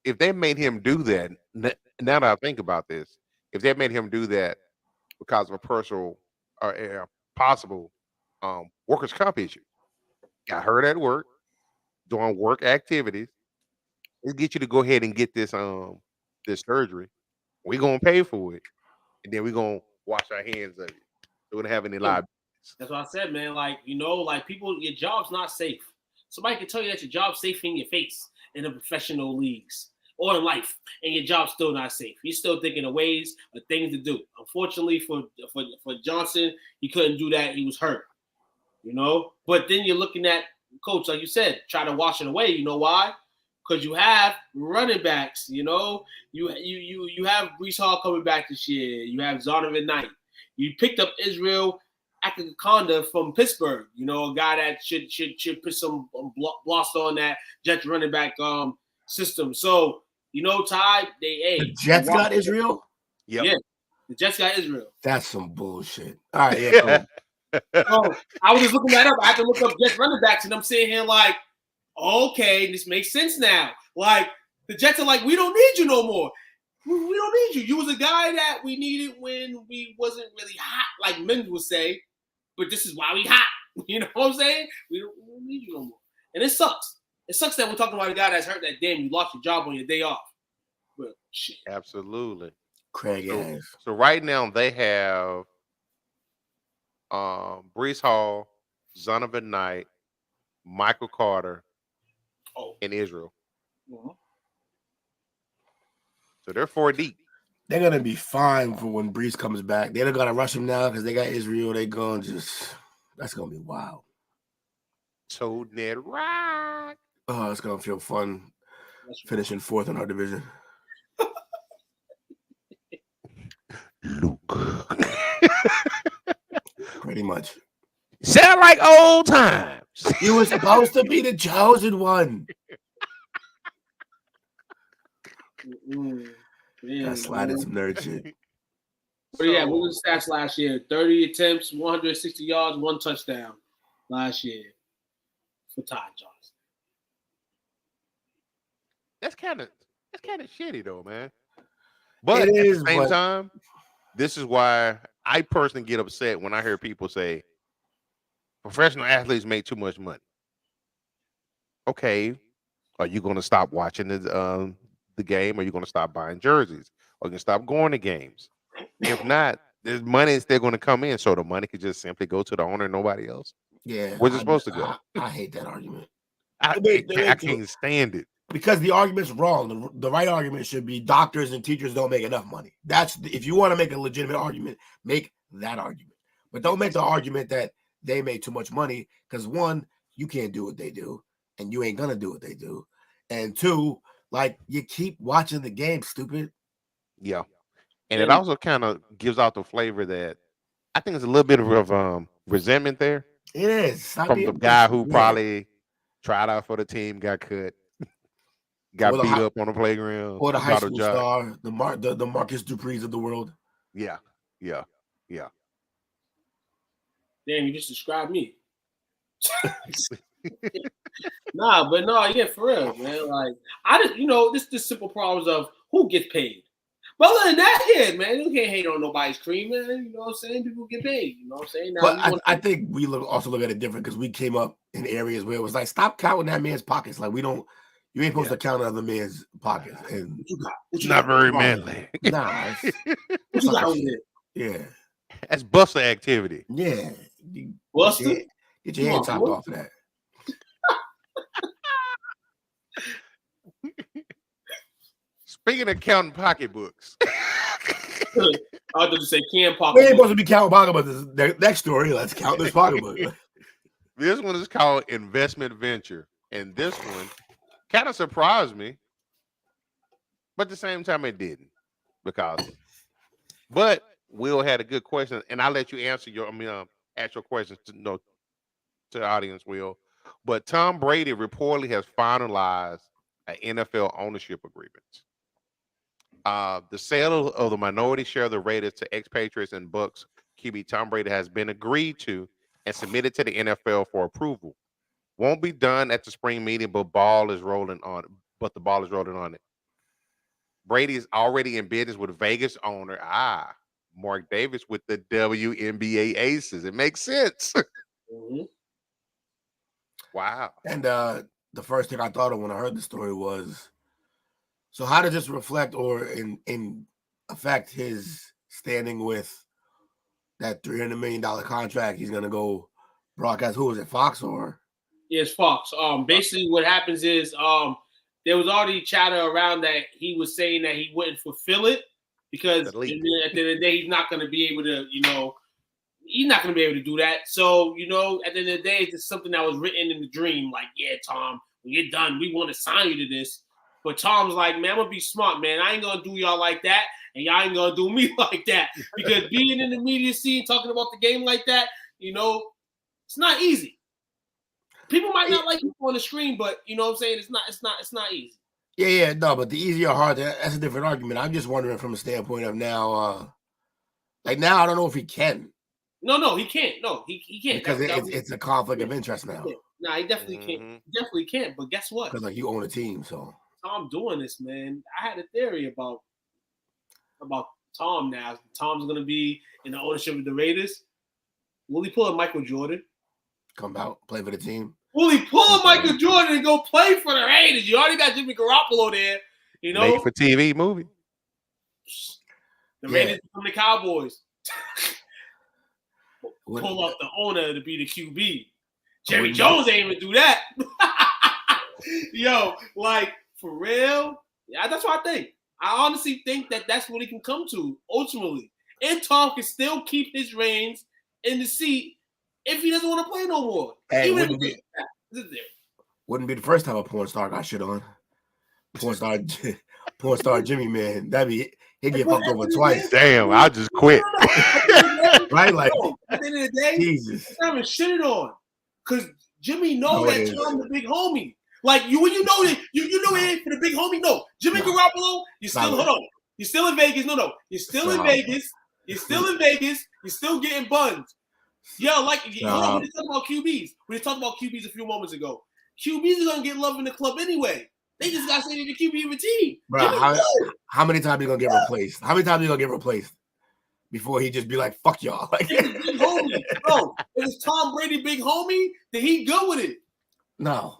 if they made him do that. Now that I think about this, if they made him do that because of a personal or a possible workers' comp issue, got hurt at work, doing work activities, let's get you to go ahead and get this surgery. We're gonna pay for it, and then we're gonna wash our hands of it. We don't have any liabilities. That's what I said, man. Like, you know, like people, your job's not safe. Somebody can tell you that your job's safe in your face in the professional leagues or in life, and your job's still not safe. You're still thinking of ways of things to do. Unfortunately for Johnson, he couldn't do that. He was hurt, you know. But then you're looking at coach, like you said, try to wash it away. You know why? Because you have running backs. You know, you have Breece Hall coming back this year. You have Zonovan Knight. You picked up Israel Akakonda from Pittsburgh, you know, a guy that should put some blast on that Jets running back system. So, you know, Ty, the Jets got Israel? Yep. Yeah, the Jets got Israel. That's some bullshit. All right, yeah, cool. So I was just looking that up. I had to look up Jets running backs, and I'm sitting here like, okay, this makes sense now. Like, the Jets are like, we don't need you no more. We don't need you. You was a guy that we needed when we wasn't really hot, like men would say. But this is why we hot. You know what I'm saying? We don't need you no more. And it sucks. It sucks that we're talking about a guy that's hurt that damn you lost your job on your day off. But shit. Absolutely. Craig so right now they have Breece Hall, Zonovan Knight, Michael Carter, and Israel. Mm-hmm. So they're 4 deep. They're gonna be fine for when Breece comes back. They're not gonna rush him now because they got Israel. They gonna that's gonna be wild. Toad Ned Rock. Oh, it's gonna feel fun finishing 4th in our division. Luke. Pretty much. Sound like old times. You were supposed to be the chosen one. Yeah, I slided some nerd shit. But yeah, what was the stats last year? 30 attempts, 160 yards, 1 touchdown last year for Todd Johnson. That's kind of shitty though, man. But It at is, the same but- time, this is why I personally get upset when I hear people say professional athletes make too much money. Okay, are you going to stop watching the game? Are you going to stop buying jerseys? Or you can stop going to games? If not, there's money still going to come in, so the money could just simply go to the owner and nobody else. Yeah, where's it supposed to go? I hate that argument. I can't stand it because the argument's wrong. The right argument should be doctors and teachers don't make enough money. If you want to make a legitimate argument, make that argument. But don't make the argument that they make too much money because 1, you can't do what they do, and you ain't gonna do what they do, and 2, like you keep watching the game, stupid. Yeah, and it also kind of gives out the flavor that I think there's a little bit of resentment there. It is from the guy who probably tried out for the team, got cut, got beat up on the playground, or the high school star, the Marcus Duprees of the world. Yeah. Damn, you just described me. Yeah, for real, man. Like I just, this simple problems of who gets paid. But other than that, yeah, man, you can't hate on nobody's cream, man. You know what I'm saying? People get paid. You know what I'm saying? Now, but I think we also look at it different because we came up in areas where it was like, stop counting that man's pockets. Like you ain't supposed to count other man's pockets. And what you got? Not very manly. Nah. What you got over there? Yeah. That's buster activity. Yeah. Buster? Get your hand chopped off of that. Speaking of counting pocketbooks. I was going to say can pocketbook. We ain't supposed to be counting pocketbooks. The next story, let's count this pocketbook. This one is called Investment Venture. And this one kind of surprised me. But at the same time, it didn't. But Will had a good question. And I'll let you answer ask your questions to the audience, Will. But Tom Brady reportedly has finalized an NFL ownership agreement. The sale of the minority share of the Raiders to expatriates and Bucks QB Tom Brady has been agreed to and submitted to the NFL for approval. Won't be done at the spring meeting, but the ball is rolling on it. Brady is already in business with Vegas owner Mark Davis with the WNBA Aces. It makes sense. Mm-hmm. Wow. And the first thing I thought of when I heard the story was, so how does this reflect or in affect his standing with that $300 million contract? He's gonna go broadcast. Who is it, Fox or? Yes, Fox. Basically, what happens is there was already chatter around that he was saying that he wouldn't fulfill it because at the end of the day, he's not going to be able to, he's not going to be able to do that. So, at the end of the day, it's just something that was written in the dream. Like, yeah, Tom, when you're done, we want to sign you to this. But Tom's like, man, I'm going to be smart, man. I ain't going to do y'all like that, and y'all ain't going to do me like that. Because being in the media scene, talking about the game like that, it's not easy. People might not like you on the screen, but you know what I'm saying? It's not easy. Yeah, no, but the easy or hard, that's a different argument. I'm just wondering from a standpoint of now, now I don't know if he can. No, he can't. No, he can't. Because it's a conflict of interest now. No, he definitely can't. He definitely can't. But guess what? Because you own a team, so Tom doing this, man. I had a theory about Tom now. Tom's gonna be in the ownership of the Raiders. Will he pull a Michael Jordan? Come out, play for the team. Will he pull a Michael Jordan and go play for the Raiders? You already got Jimmy Garoppolo there, Made for TV movie. The Raiders become the Cowboys. Pull up the owner to be the QB. Jerry Jones ain't even do that. Yo, like, for real? Yeah, that's what I think. I honestly think that that's what he can come to, ultimately. And Tom can still keep his reins in the seat if he doesn't want to play no more. Hey, Wouldn't be the first time a porn star got shit on. Porn star Jimmy, man. He'd get fucked over twice. Damn, I just quit. Right? Like, at the end of the day, Jesus. I'm having shit on. Because Jimmy know that Tom the big homie. Like, when you know that, you know it ain't for the big homie. No. Jimmy Garoppolo, you're still, hold on. You're still in Vegas. No. You're still in Vegas. You're still in Vegas. You're still getting buns. Yo, like, hold on. We talking about QBs. We talked about QBs a few moments ago. QBs are going to get love in the club anyway. They just got to say they're the QB of a team. Bro, how many times are you going to get replaced? How many times are you going to get replaced before he just be like, fuck y'all? Like, big homie. Bro, if it's Tom Brady big homie, then he good with it. No.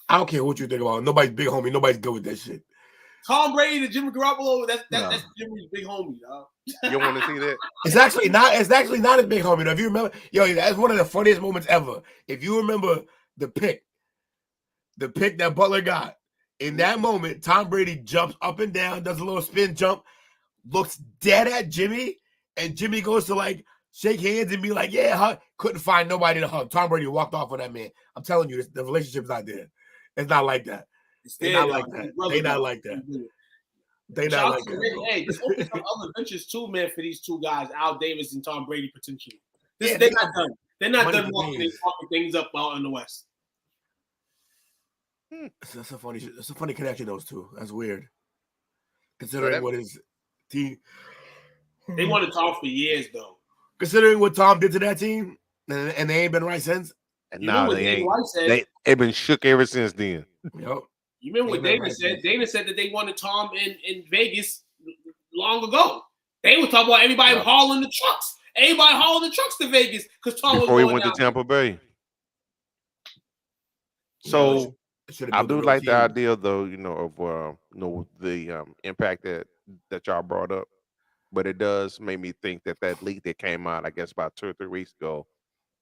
I don't care what you think about it. Nobody's big homie. Nobody's good with that shit. Tom Brady to Jimmy Garoppolo, that's Jimmy's big homie, dog. You want to see that? It's actually not his big homie, though. If you remember, that's one of the funniest moments ever. If you remember the pick that Butler got, in that moment, Tom Brady jumps up and down, does a little spin jump, looks dead at Jimmy, and Jimmy goes to like shake hands and be like, yeah, hug. Couldn't find nobody to hug. Tom Brady walked off on that man. I'm telling you, the relationship's not there. It's not like that. They're not like that. They not like that. They not like that. Hey, this opens up other ventures too, man, for these two guys, Al Davis and Tom Brady, potentially. They're not done. They're not done walking things up out in the West. That's a funny connection, those two. That's weird. Considering what his team. They wanted Tom for years, though. Considering what Tom did to that team, and they ain't been right since. And now they ain't. They've been shook ever since then. Yep. You remember what Dana said? Dana said that they wanted Tom in Vegas long ago. They were talking about everybody hauling the trucks. Everybody hauling the trucks to Vegas because Tom before he went to Tampa Bay. So I do like the idea, though, of the impact that y'all brought up, but it does make me think that leak that came out, I guess, about 2 or 3 weeks ago,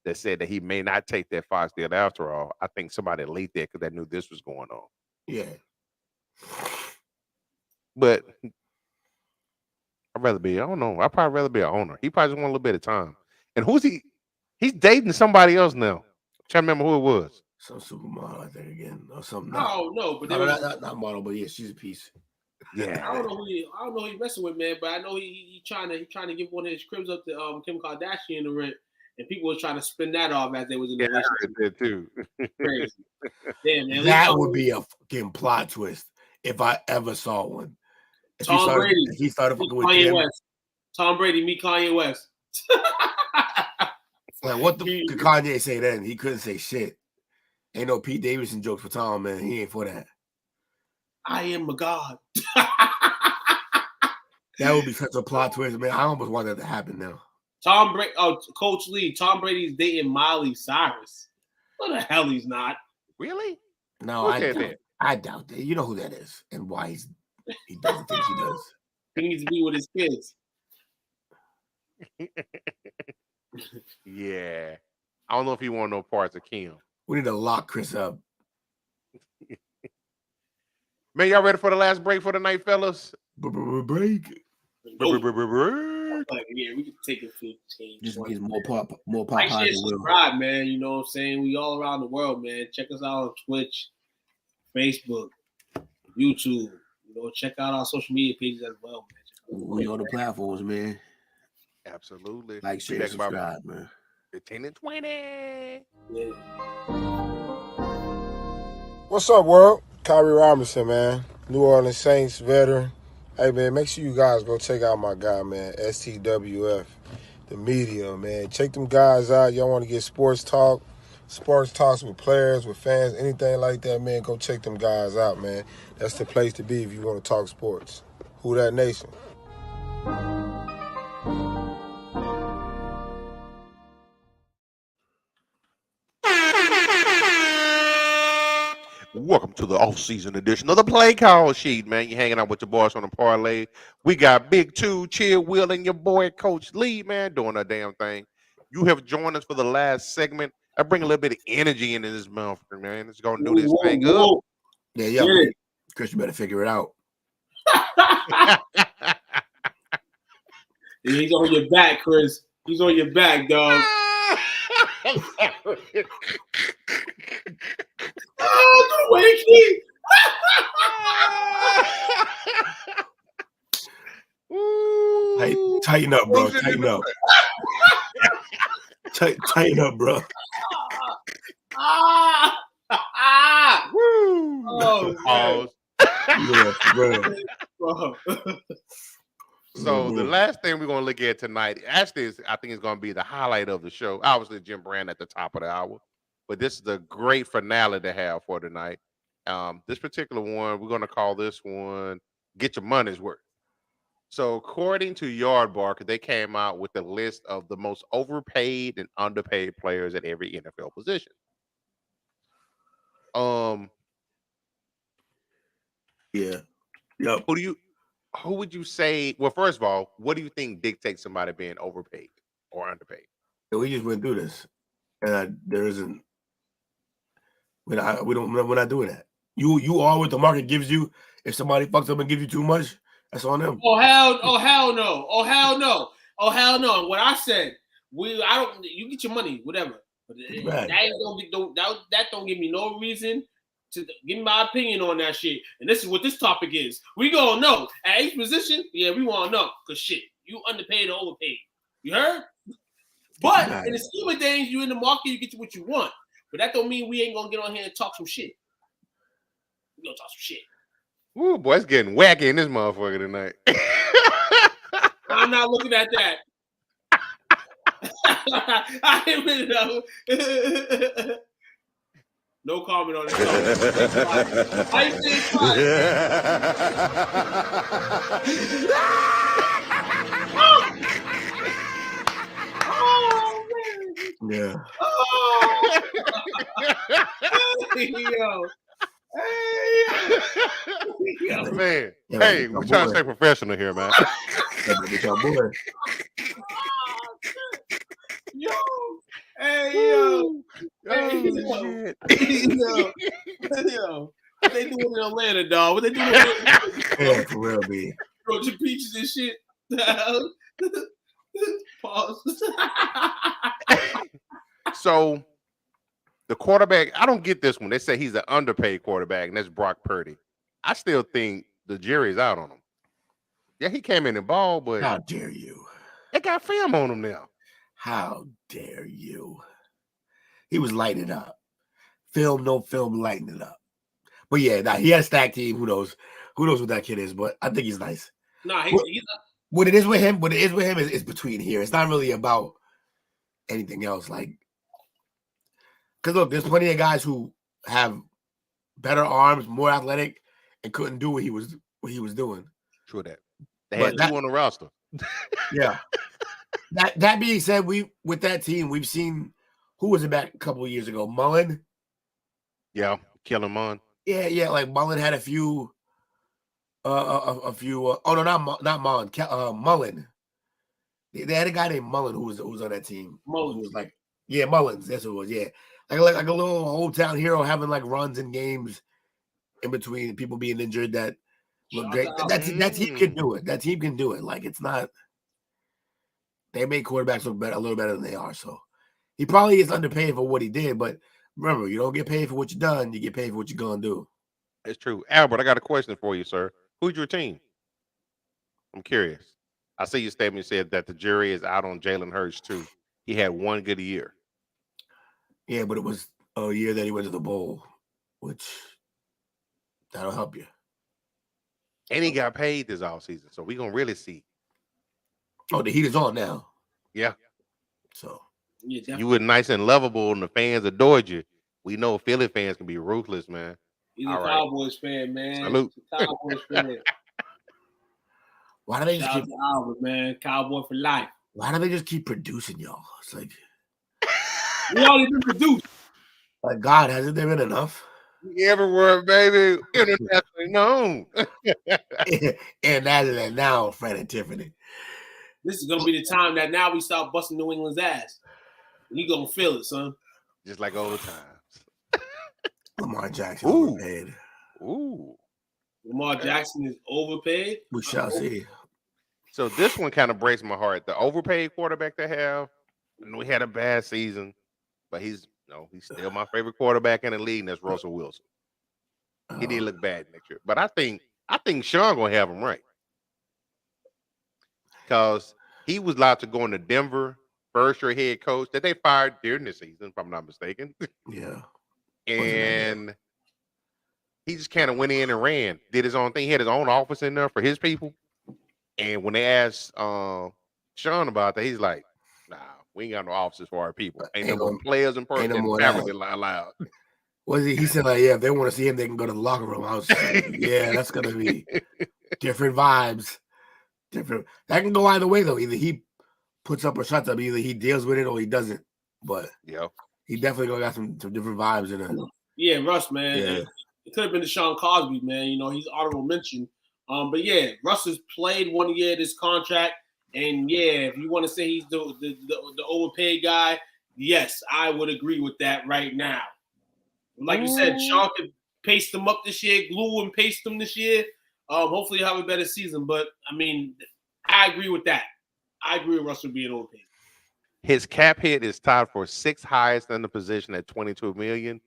that said that he may not take that Fox deal after all. I think somebody leaked that because they knew this was going on. Yeah. But I'd rather be, I don't know. I'd probably rather be an owner. He probably just want a little bit of time. And who's he? He's dating somebody else now. I'm trying to remember who it was. Some supermodel, I think, again, or something. No, but not model, but yeah, she's a piece. Yeah. I don't know who he's messing with, man. But I know he trying to give one of his cribs up to Kim Kardashian to rent, and people were trying to spin that off as they was in the relationship too. Crazy. Damn, man. That would be a fucking plot twist if I ever saw one. If he started fucking with Kanye Kim. West. Tom Brady meet Kanye West. Like, what could Kanye say then? He couldn't say shit. Ain't no Pete Davidson jokes for Tom, man. He ain't for that. I am a god. That would be such a plot twist, man. I almost want that to happen now. Coach Lee, Tom Brady's dating Miley Cyrus. What the hell he's not? Really? No, I doubt that. You know who that is and why he doesn't think he does. He needs to be with his kids. Yeah. I don't know if he want no parts of Kim. We need to lock Chris up. Man, y'all ready for the last break for the night, fellas? Break. Yeah, we can take it 15. Just needs more pop. Like, share, subscribe, man. You know what I'm saying? We all around the world, man. Check us out on Twitch, Facebook, YouTube. Check out our social media pages as well, man. We on the platforms, man. Absolutely. Like, share, subscribe, man. 15 and 20. Yeah. What's up, world? Kyrie Robinson, man. New Orleans Saints veteran. Hey, man, make sure you guys go check out my guy, man, STWF, the media, man. Check them guys out. Y'all want to get sports talks with players, with fans, anything like that, man, go check them guys out, man. That's the place to be if you want to talk sports. Who that nation? Welcome to the off-season edition of the Play Call Sheet, man. You're hanging out with your boys on the parlay. We got Big Two, Chill, Will, and your boy, Coach Lee, man, doing a damn thing. You have joined us for the last segment. I bring a little bit of energy into this motherfucker, man. Let's go and do this thing up. Yeah. Chris, you better figure it out. He's on your back, Chris. He's on your back, dog. Wakey. Tighten up, bro. Tighten up. Tighten up, bro. Oh, Pause. So the last thing we're gonna look at tonight, actually, I think is gonna be the highlight of the show. Obviously, Jim Brand at the top of the hour, but this is a great finale to have for tonight. This particular one, we're gonna call this one "Get Your Money's Worth." So, according to Yardbark, they came out with a list of the most overpaid and underpaid players at every NFL position. Yeah. Yep. Who would you say? Well, first of all, what do you think dictates somebody being overpaid or underpaid? We just went through this, and there isn't. We're not doing that. You are what the market gives you. If somebody fucks up and gives you too much, that's on them. Oh hell no. And what I said, you get your money, whatever. But that don't give me no reason to give me my opinion on that shit. And this is what this topic is. We gonna know at each position. Yeah, we want to know because shit, you underpaid or overpaid. You heard? But in the scheme of things, you in the market, you get what you want. But that don't mean we ain't gonna get on here and talk some shit. We gonna talk some shit. Ooh, boy, it's getting wacky in this motherfucker tonight. I'm not looking at that. I didn't really know. No comment on that. I think oh man. Yeah. Oh. Yo. Hey, man. Hey, we're trying to stay professional here, man. Yo. Hey, yo. Yo. What they doing in Atlanta, dog? What they doing in Atlanta? Yeah, for real, B. Roaching peaches and shit. Pause. So the quarterback, I don't get this one. They say he's an underpaid quarterback, and that's Brock Purdy. I still think the jury's out on him. Yeah, he came in and ball, but how dare you? They got film on him now. How dare you? He was lighting it up. Film, no film, lighting it up. But yeah, he had a stack team. Who knows? Who knows what that kid is? But I think he's nice. Nah, what it is with him is between here. It's not really about anything else. Like, because look, there's plenty of guys who have better arms, more athletic, and couldn't do what he was doing. True that. They had two on the roster. Yeah. That being said, with that team, we've seen who was it back a couple of years ago? Mullen. Yeah, Kellen Mond. Yeah. Like Mullen had a few. Oh no, not Mullen. Mullen. They had a guy named Mullen who was on that team. Mullen. Who was like, yeah, Mullins. That's who it was. Yeah, like a little hometown hero having like runs and games in between people being injured. That look great. That team can do it. That team can do it. Like it's not. They make quarterbacks look a little better than they are. So he probably is underpaid for what he did. But remember, you don't get paid for what you've done. You get paid for what you're gonna do. It's true. Albert, I got a question for you, sir. Who's your team? I'm curious. I see your statement said that the jury is out on Jalen Hurts too. He had one good year. Yeah, but it was a year that he went to the bowl, which that'll help you. And he got paid this offseason, so we're gonna really see. Oh, the heat is on now. Yeah. So you were nice and lovable, and the fans adored you. We know Philly fans can be ruthless, man. He's a Cowboys fan, man. Salute. Cowboys fan. Why do they just keep Albert, man? Cowboy for life. Why do they just keep producing y'all? It's like we already been produced. Like God, hasn't there been enough? Everywhere, baby. Internationally known. And that now, Fred and Tiffany. This is gonna be the time that now we start busting New England's ass. You gonna feel it, son. Just like old times. Lamar Jackson overpaid. Ooh. Lamar Jackson is overpaid. We shall see. So this one kind of breaks my heart. The overpaid quarterback they have, and we had a bad season, but he's still my favorite quarterback in the league, and that's Russell Wilson. He did look bad next year. But I think Sean gonna have him right. Because he was allowed to go into Denver, first year head coach that they fired during the season, if I'm not mistaken. Yeah. And he just kind of went in and ran, did his own thing. He had his own office in there for his people. And when they asked Sean about that, he's like, "Nah, we ain't got no offices for our people. Ain't no more players and family allowed." He said, like, yeah, if they want to see him, they can go to the locker room. I was like, yeah, that's gonna be different vibes. Different. That can go either way though. Either he puts up or shuts up. Either he deals with it or he doesn't. But he definitely gonna got some different vibes in it. Yeah, Russ, man. Yeah. It could have been the Sean Cosby, man. You know, he's honorable mention. But yeah, Russ has played 1 year of this contract. And yeah, if you want to say he's the overpaid guy, yes, I would agree with that right now. Like you said, Sean could paste them up this year, glue and paste them this year. Hopefully he'll have a better season. But I mean, I agree with that. I agree with Russell being overpaid. His cap hit is tied for 6th highest in the position at $22 million,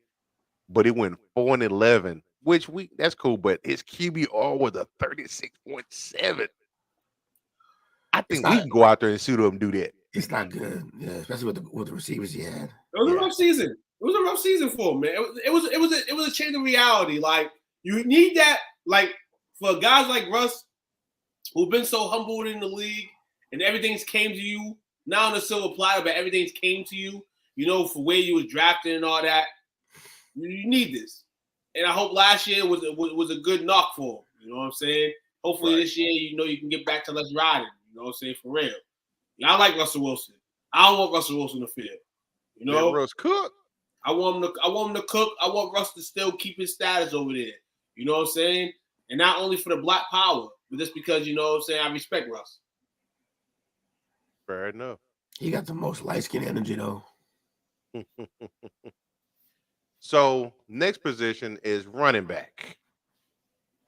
but he went 4-11, which that's cool. But his QBR was a 36.7. I think we can go out there and suit him and do that. It's not good, yeah, especially with the receivers he had. It was a rough season. It was a rough season for him, man. It was a change of reality. Like you need that, like for guys like Russ, who've been so humbled in the league and everything's came to you, not on a silver platter, but everything's came to you, you know, for where you was drafted and all that. You need this. And I hope last year was a good knock for him. You know what I'm saying? Hopefully this year, you know, you can get back to let's ride it. You know what I'm saying? For real. Yeah, I like Russell Wilson. I don't want Russell Wilson to fail. You know? Russ cook. I want him to cook. I want Russ to still keep his status over there. You know what I'm saying? And not only for the black power, but just because, you know what I'm saying, I respect Russ. Fair enough. He got the most light-skin energy, though. So, next position is running back.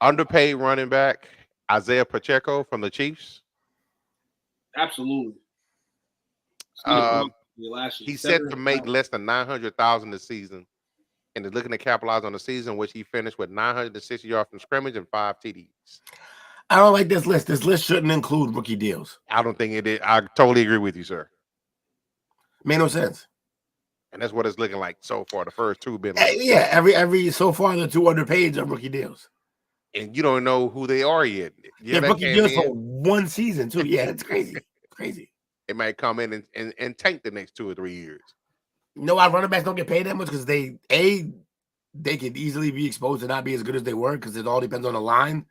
Underpaid running back, Isaiah Pacheco from the Chiefs. Absolutely. He's set to make less than $900,000 this season, and is looking to capitalize on the season, which he finished with 960 yards from scrimmage and 5 TDs. I don't like this list. This list shouldn't include rookie deals. I don't think it did. I totally agree with you, sir. Made no sense. And that's what it's looking like so far. The first two been like, yeah, every so far the 2 underpaids are rookie deals. And you don't know who they are yet. Yeah, rookie deals for 1 season too. Yeah, it's crazy. Crazy. It might come in and tank the next 2 or 3 years. You know why running backs don't get paid that much? Because they could easily be exposed to not be as good as they were because it all depends on the line.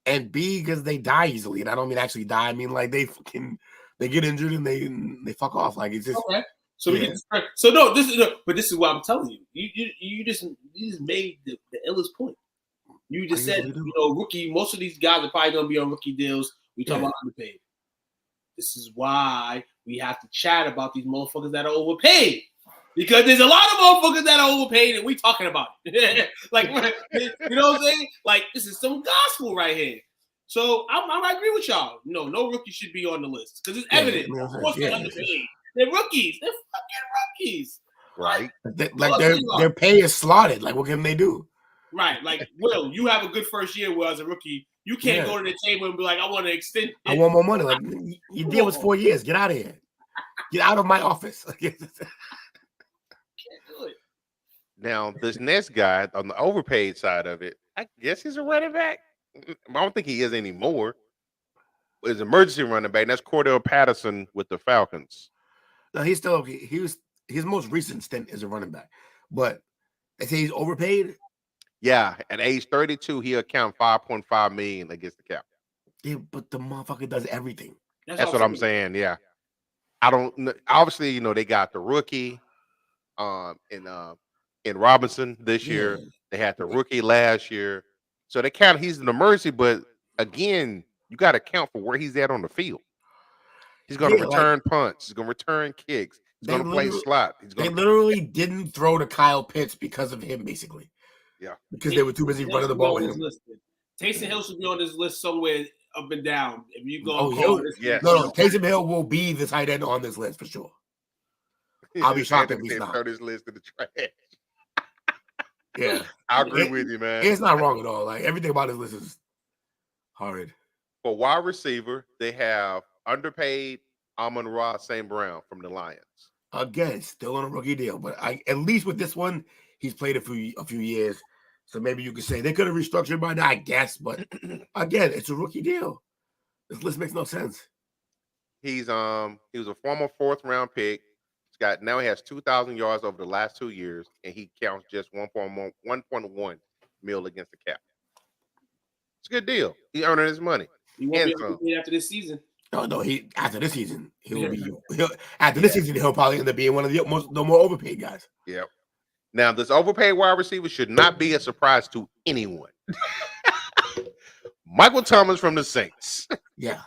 And B, because they die easily. And I don't mean actually die. I mean like they get injured and they fuck off. Like it's just okay. So this is what I'm telling you. You just made the illest point. You just said, you know, rookie. Most of these guys are probably gonna be on rookie deals. We talk about underpaid. This is why we have to chat about these motherfuckers that are overpaid. Because there's a lot of motherfuckers that are overpaid, and we talking about it. Like, you know what I'm saying? Like, this is some gospel right here. So I agree with y'all. No rookie should be on the list because it's evident. Of course, they're underpaid. They're rookies. They're fucking rookies. Right. Their pay is slotted. Like, what can they do? Right. Like, Will, you have a good first year as a rookie. You can't go to the table and be like, I want to extend it. I want more money. Like, your deal was 4 years. Get out of here. Get out of my office. Can't do it. Now, this next guy on the overpaid side of it, I guess he's a running back. I don't think he is anymore. It's an emergency running back. And that's Cordell Patterson with the Falcons. No, he's still his most recent stint is a running back, but they say he's overpaid. Yeah, at age 32, he'll count $5.5 million against the cap. Yeah, but the motherfucker does everything. That's what I'm saying. Yeah, I don't. Obviously, you know they got the rookie, in Robinson this year. They had the rookie last year, so they count. He's an emergency, but again, you got to count for where he's at on the field. He's going to return punts. He's going to return kicks. He's going to play slot. They literally didn't throw to Kyle Pitts because of him, basically. Yeah. Because they were too busy running the ball with him. Taysom Hill should be on this list somewhere up and down. If you go, No, Taysom Hill will be the tight end on this list for sure. I'll be shocked if he's not. Throw this list in the trash. Yeah, I agree with you, man. It's not wrong at all. Like everything about this list is horrid. For wide receiver, they have Underpaid Amon-Ra St. Brown from the Lions. Again, still on a rookie deal, but at least with this one, he's played a few years. So maybe you could say they could have restructured by now, I guess. But again, it's a rookie deal. This list makes no sense. He was a former 4th-round pick. Now he has 2,000 yards over the last 2 years, and he counts just 1.1 mil against the cap. It's a good deal. He earning his money. He won't be able to play after this season. No. After this season, this season he'll probably end up being one of the more overpaid guys. Yep. Now, this overpaid wide receiver should not be a surprise to anyone. Michael Thomas from the Saints. Yeah.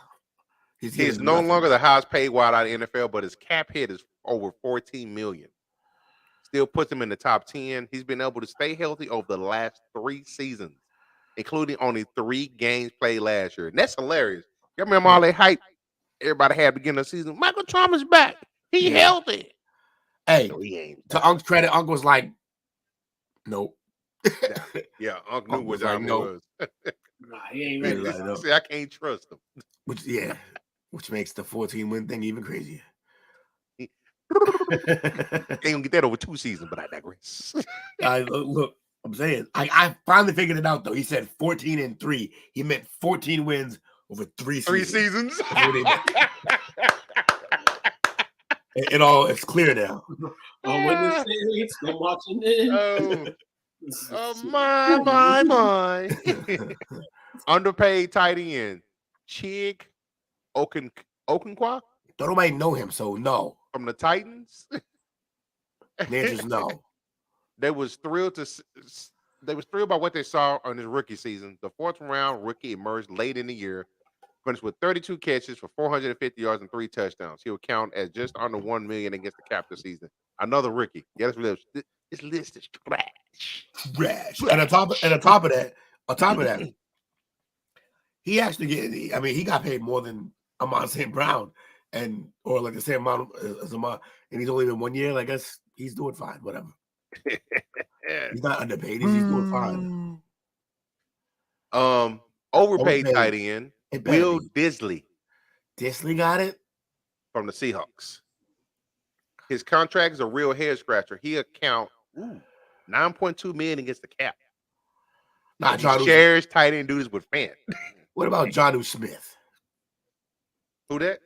He is no longer the highest paid wide out of the NFL, but his cap hit is over $14 million. Still puts him in the top 10. He's been able to stay healthy over the last 3 seasons, including only 3 games played last year. And that's hilarious. You remember all that hype everybody had at the beginning of the season? Michael Thomas back. He healthy. Hey, no, he ain't. To Unc's credit, Unc was like, nope. Yeah, Unc knew what time it was. Nah, he ain't ready. See, I can't trust him. Which makes the 14-win thing even crazier. Ain't gonna get that over 2 seasons, but I digress. Look, I'm saying, I finally figured it out though. He said 14-3. He meant 14 wins over 3 seasons. 3 seasons. It's clear now. I'm watching it. My. Underpaid tight end. Chig Okonkwa? Don't nobody know him, so no. From the Titans? The answer's no. They was thrilled by what they saw on his rookie season. The 4th-round rookie emerged late in the year, finished with 32 catches for 450 yards and 3 touchdowns. He will count as just under $1 million against the cap this season. Another rookie. Yeah, this list is trash. And on top of that, he actually he got paid more than Amon St. Brown, or like the same amount as Amon, and he's only been 1 year. I guess he's doing fine. Whatever. He's not underpaid. He's doing fine. Overpaid tight end Will Disley. Disley got it from the Seahawks. His contract is a real head scratcher. He account $9.2 million against the cap. He shares tight end duties with Fant. What about Jonnu Smith? Who that?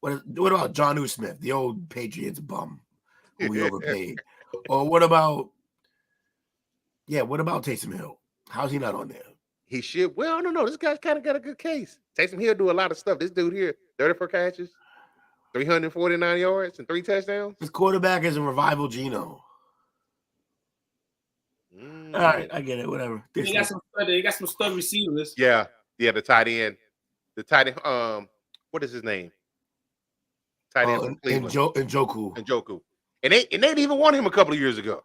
What about Jonnu Smith, the old Patriots bum who we overpaid? Or what about Taysom Hill? How's he not on there? He should. Well, I don't know. This guy's kind of got a good case. Taysom Hill do a lot of stuff. This dude here, 34 catches, 349 yards, and 3 touchdowns. His quarterback is a revival Geno. All right, I get it. Whatever. They got some stud receivers. Yeah, the tight end. What is his name? Tight end from Cleveland. Njoku. And they didn't even want him a couple of years ago.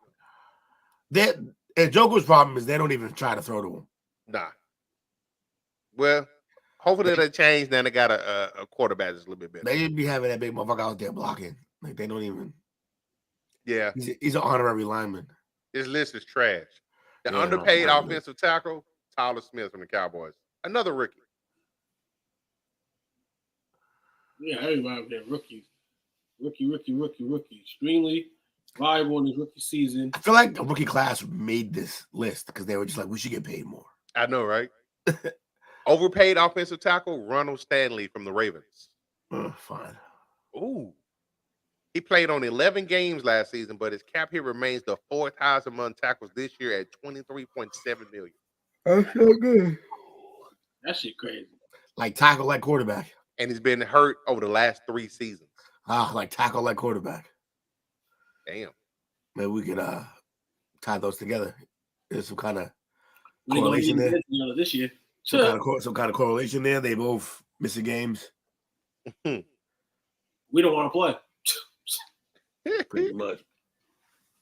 Njoku's problem is they don't even try to throw to him. Nah. Well, hopefully they change. Then they got a quarterback that's a little bit better. They be having that big motherfucker out there blocking. Like they don't even. Yeah. He's an honorary lineman. This list is trash. The underpaid offensive tackle, Tyler Smith from the Cowboys. Another rookie. Yeah, everybody there, rookie. Extremely valuable in his rookie season. I feel like the rookie class made this list because they were just like, we should get paid more. I know, right? Overpaid offensive tackle, Ronald Stanley from the Ravens. Fine. Ooh. He played on 11 games last season, but his cap hit remains the 4th highest among tackles this year at $23.7 million. That's so good. That shit crazy. Like tackle, like quarterback. And he's been hurt over the last 3 seasons. Like tackle, like quarterback. Damn. Maybe we can tie those together. There's some kind of correlation there. This year. Some kind of correlation there. They both missing games. We don't want to play. Pretty much.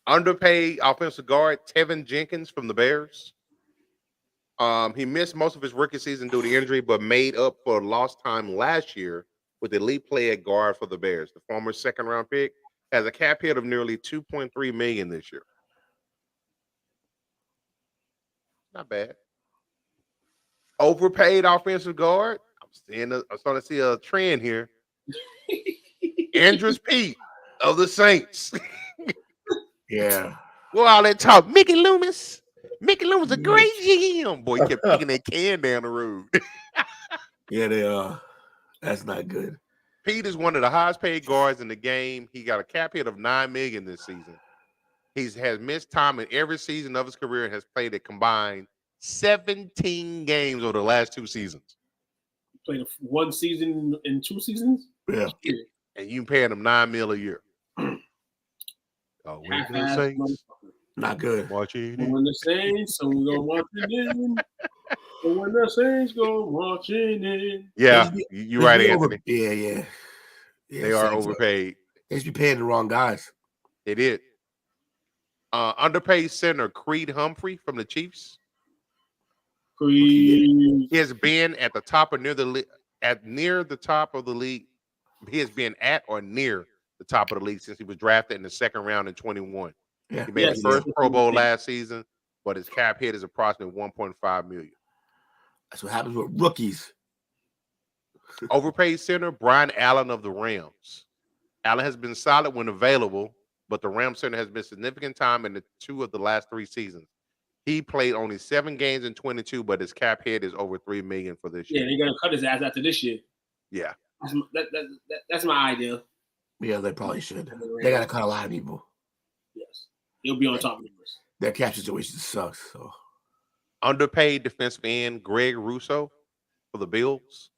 Underpaid offensive guard Tevin Jenkins from the Bears. He missed most of his rookie season due to injury, but made up for lost time last year with elite play at guard for the Bears. The former 2nd-round pick has a cap hit of nearly $2.3 million this year. Not bad. Overpaid offensive guard. I'm starting to see a trend here. Andrews Pete of the Saints. Yeah. Well, all that talk. Mickey Loomis. Mickey Loomis a great GM. Boy, he kept kicking that can down the road. Yeah, they are. That's not good. Pete is one of the highest paid guards in the game. He got a cap hit of $9 million this season. He has missed time in every season of his career and has played a combined 17 games over the last 2 seasons. Played one season in 2 seasons? Yeah. And you paying him $9 million a year. Oh, we're gonna say not good. Watching when the Saints, so we're gonna watch it in. But when the Saints go marching in. Yeah, you're right, Anthony. Yeah. They are overpaid. They should be paying the wrong guys. They did. Underpaid center Creed Humphrey from the Chiefs. Creed. He has been at the top or near the top of the league. He has been at or near the top of the league since he was drafted in the second round in 21. Yeah. He made his first Pro Bowl last season, but his cap hit is approximately $1.5 million. That's what happens with rookies. Overpaid center Brian Allen of the Rams. Allen has been solid when available, but the Rams center has been significant time in 2 of the last 3 seasons. He played only 7 games in 22, but his cap hit is over $3 million for this year. Yeah, they're gonna cut his ass after this year. Yeah, that's my idea. Yeah, they probably should. They gotta cut a lot of people. Yes, he'll be on top of the list. Their cap situation sucks. So underpaid defensive end Greg Russo for the Bills.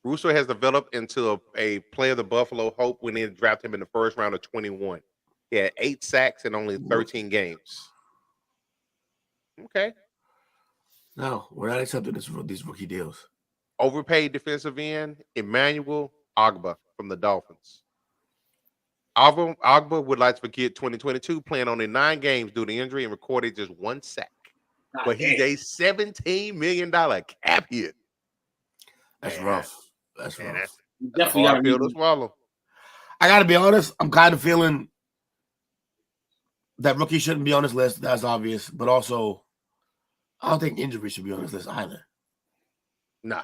Russo has developed into a player of the Buffalo Hope when they drafted him in the first round of 21. He had 8 sacks in only 13 games. Okay. No, we're not accepting these rookie deals. Overpaid defensive end Emmanuel Ogba from the Dolphins. Ogba would like to forget 2022, playing only 9 games due to injury and recorded just 1 sack. But he's a $17 million cap hit. That's rough. That's rough. That's definitely got to swallow. I got to be honest. I'm kind of feeling that rookie shouldn't be on this list. That's obvious. But also, I don't think injury should be on this list either. Nah.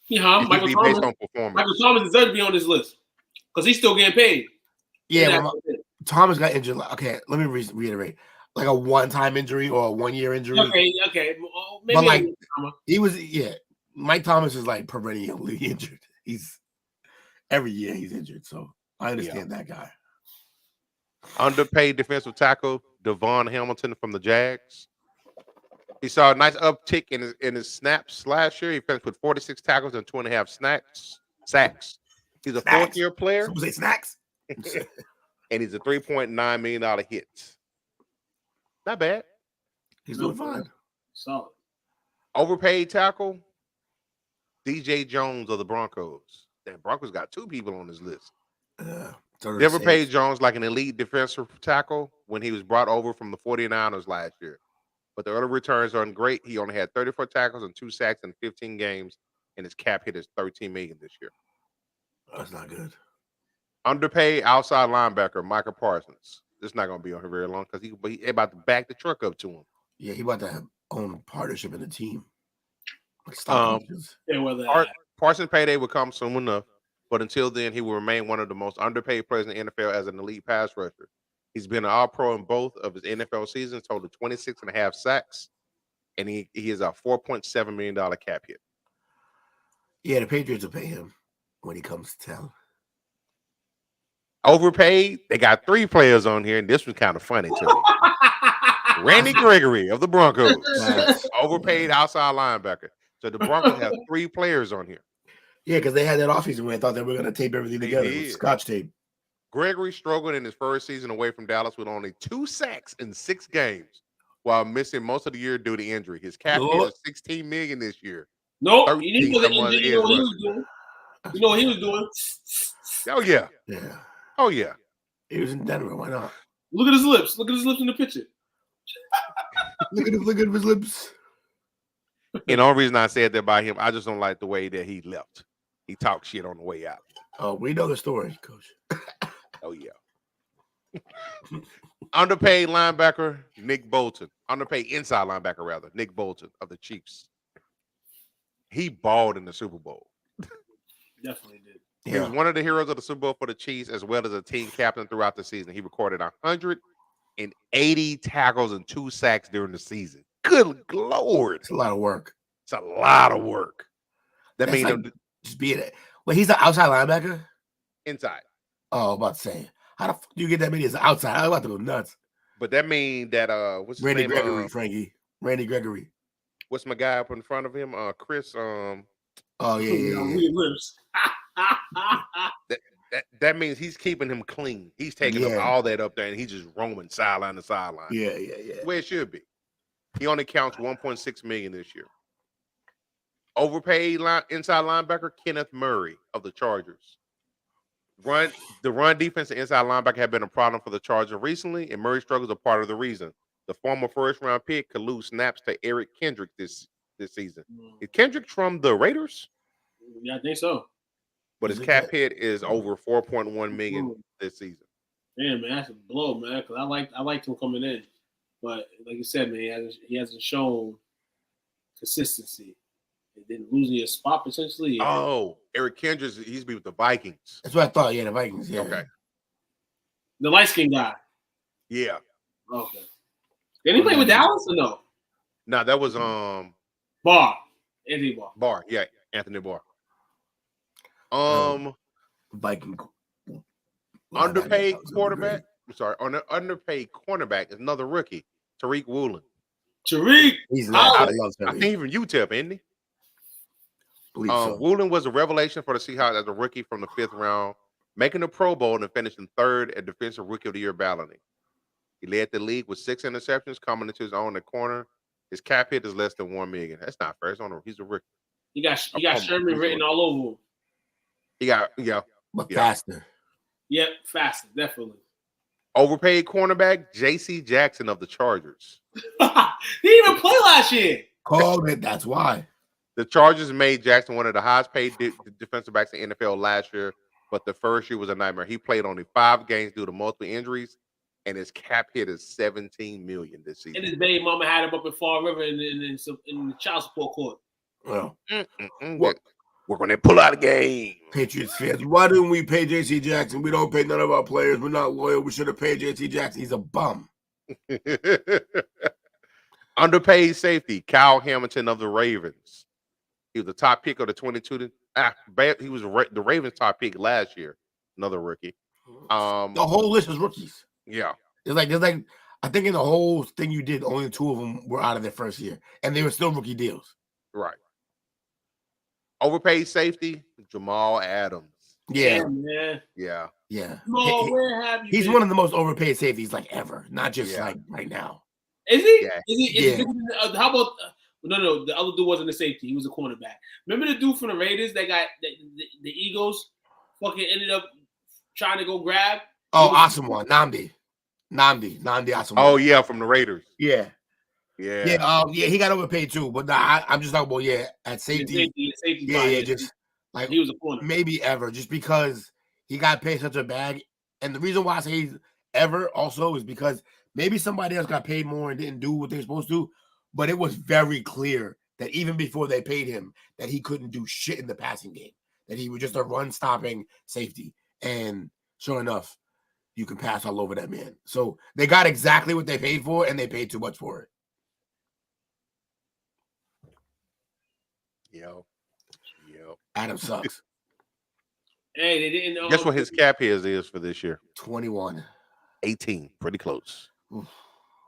Yeah, Michael Thomas deserves to be on this list because he's still getting paid. Yeah, Thomas got injured. Okay, let me reiterate. Like a one-time injury or a 1-year injury. Okay. Well, maybe but like he was, Mike Thomas is like perennially injured. He's every year he's injured. So I understand that guy. Underpaid defensive tackle Devon Hamilton from the Jags. He saw a nice uptick in his snaps last year. He finished with 46 tackles and 2.5 sacks. He's a 4th-year player. Some say snacks. And he's a $3.9 million hit. Not bad. He's doing fine. Solid. Overpaid tackle DJ Jones of the Broncos. Damn, Broncos got 2 people on this list. Never paid Jones like an elite defensive tackle when he was brought over from the 49ers last year. But the other returns aren't great. He only had 34 tackles and 2 sacks in 15 games, and his cap hit is $13 million this year. That's not good. Underpaid outside linebacker Michael Parsons. This is not going to be on here very long because he's about to back the truck up to him. Yeah, he about to own partnership in the team. Parsons' payday will come soon enough, but until then, he will remain one of the most underpaid players in the NFL as an elite pass rusher. He's been an All-Pro in both of his NFL seasons, total 26.5 sacks, and he is a $4.7 million cap hit. Yeah, the Patriots will pay him when he comes to town. Overpaid, they got 3 players on here, and this was kind of funny to me. Randy Gregory of the Broncos, overpaid outside linebacker. So the Broncos have 3 players on here. Yeah, because they had that offseason when they thought they were going to tape everything together with Scotch tape. Gregory struggled in his first season away from Dallas with only 2 sacks in 6 games while missing most of the year due to injury. His cap hit is $16 million this year. Nope, he didn't know what he was doing. You know what he was doing? Oh, yeah. Yeah. Oh, yeah. He was in Denver. Why not? Look at his lips. Look at his lips in the picture. Look at his lips. And the only reason I said that about him, I just don't like the way that he left. He talked shit on the way out. Oh, we know the story, Coach. Oh, yeah. Underpaid linebacker Nick Bolton. Underpaid inside linebacker rather Nick Bolton of the Chiefs. He balled in the Super Bowl. Definitely did. He was one of the heroes of the Super Bowl for the Chiefs, as well as a team captain throughout the season. He recorded 180 tackles and 2 sacks during the season. Good Lord. It's a lot of work. It's a lot of work. That means like just being it. Well, he's an outside linebacker? Inside. Oh, I'm about to say. How the fuck do you get that many as an outside? I'm about to go nuts. But that means that what's his Randy name? Gregory, Frankie. Randy Gregory. What's my guy up in front of him? Chris. Oh yeah. That means he's keeping him clean. He's taking up all that up there, and he's just roaming sideline to sideline. Yeah. Where it should be. He only counts 1.6 million this year. Overpaid inside linebacker Kenneth Murray of the Chargers. The run defense and inside linebacker have been a problem for the Chargers recently, and Murray's struggles are part of the reason. The former first-round pick could lose snaps to Eric Kendrick this season. Is Kendrick from the Raiders? Yeah, I think so. But his cap hit is over 4.1 million this season. Man, that's a blow, man. Because I liked him coming in, but like you said, man, he hasn't shown consistency. And then losing his spot potentially. Oh, Eric Kendrick, he used to be with the Vikings. That's what I thought. Yeah, the Vikings. Yeah. Okay. The light skinned guy. Yeah. Okay. Did he play with Dallas or no? No, that was Barr. Anthony Barr. Barr. Yeah, Anthony Barr. Viking. Underpaid quarterback. I'm sorry, on the underpaid cornerback is another rookie, Tariq Woolen. He's I think even UTEP, isn't he? So. Woolen was a revelation for the Seahawks as a rookie from the 5th round, making the Pro Bowl and finishing 3rd at Defensive Rookie of the Year balloting. He led the league with 6 interceptions, coming into his own at corner. His cap hit is less than $1 million. That's not fair. He's a rookie. He got Sherman written all over him. He got faster. Yep, faster, definitely. Overpaid cornerback J.C. Jackson of the Chargers. He didn't even play last year. Called it. That's why. The Chargers made Jackson one of the highest paid defensive backs in the NFL last year, but the first year was a nightmare. He played only 5 games due to multiple injuries, and his cap hit is $17 million this season. And his baby mama had him up in Fall River in the child support court. Well, we're going to pull out a game. Patriots fans, why didn't we pay J.C. Jackson? We don't pay none of our players. We're not loyal. We should have paid J.C. Jackson. He's a bum. Underpaid safety, Kyle Hamilton of the Ravens. He was the top pick of the 22. He was the Ravens' top pick last year. Another rookie. The whole list is rookies. Yeah. There's like I think in the whole thing you did, only 2 of them were out of their first year, and they were still rookie deals. Right. Overpaid safety, Jamal Adams. Yeah. Yeah. Jamal, where have you He's been? one of the most overpaid safeties like ever, not just like right now. Is he? Yeah. Is he? How about no? The other dude wasn't a safety. He was a cornerback. Remember the dude from the Raiders that got the Eagles fucking ended up trying to go grab? Oh, awesome one. Namdi awesome. Oh yeah, from the Raiders. Yeah. Yeah. He got overpaid too, but I'm just talking about at safety. Safety just like he was a corner. Maybe ever, just because he got paid such a bag. And the reason why I say he's ever also is because maybe somebody else got paid more and didn't do what they're supposed to, but it was very clear that even before they paid him, that he couldn't do shit in the passing game, that he was just a run-stopping safety. And sure enough, you can pass all over that man. So they got exactly what they paid for, and they paid too much for it. Yep. Adam sucks. Hey, they didn't. Guess what his cap is for this year? 21. 18. Pretty close.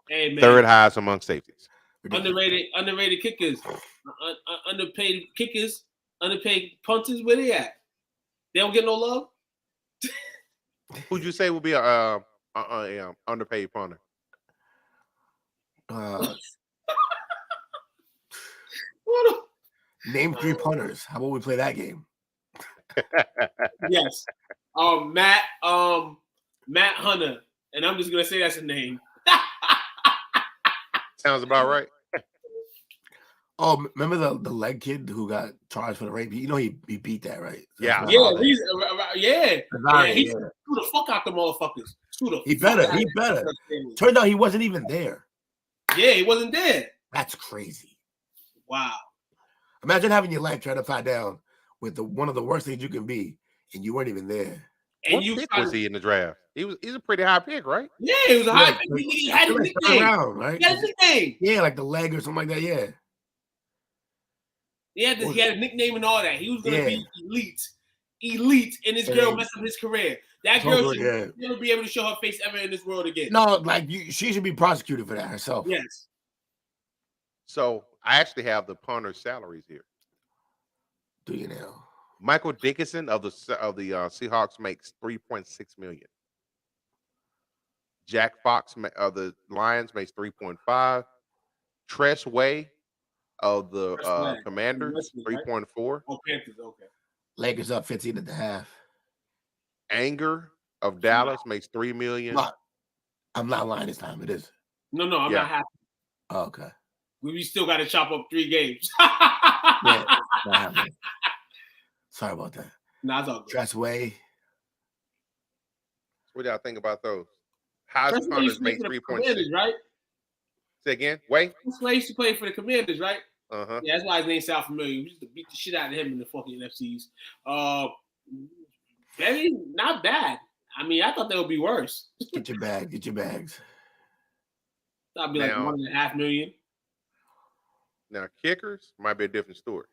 Hey, man. 3rd highest among safeties. Underrated kickers, underpaid kickers, underpaid punters. Where they at? They don't get no love. Who'd you say would be a underpaid punter? Name 3 punters. How about we play that game? Yes. Matt Hunter, and I'm just gonna say that's a name. Sounds about right. Oh, remember the leg kid who got charged for the rape? You know he beat that, right? So yeah. He threw the fuck out the motherfuckers. He better. Turned out he wasn't even there. Yeah, he wasn't there. That's crazy. Wow. Imagine having your life turned upside down with one of the worst things you can be, and you weren't even there. And what pick was he in the draft? He's a pretty high pick, right? Yeah, he was a high pick. He had his nickname. Right? He had his nickname. Yeah, like the leg or something like that. Yeah. He had a nickname and all that. He was gonna be elite, and this girl messed up his career. That girl should never be able to show her face ever in this world again. No, like she should be prosecuted for that herself. Yes. So I actually have the punter's salaries here. Do you now? Michael Dickinson of the Seahawks makes $3.6 million. Jack Fox of the Lions makes 3.5. Tress Way of the Commanders 3.4. Oh, Panthers, okay. Lakers up 15.5. Anger of Dallas makes $3 million. I'm not lying this time. It is. No, I'm not happy. Oh, okay. We still got to chop up 3 games. Yeah, not happening. Sorry about that. Nah, it's all good. Tressway. What do y'all think about those? Highest punters make 3.6. Right? Say again. Wait. Tressway used to play for the Commanders, right? Uh-huh. Yeah, that's why his name sounds familiar. We used to beat the shit out of him in the fucking NFCs. Very not bad. I mean, I thought they would be worse. Get your bags. That'd be like $1.5 million. Now, kickers might be a different story.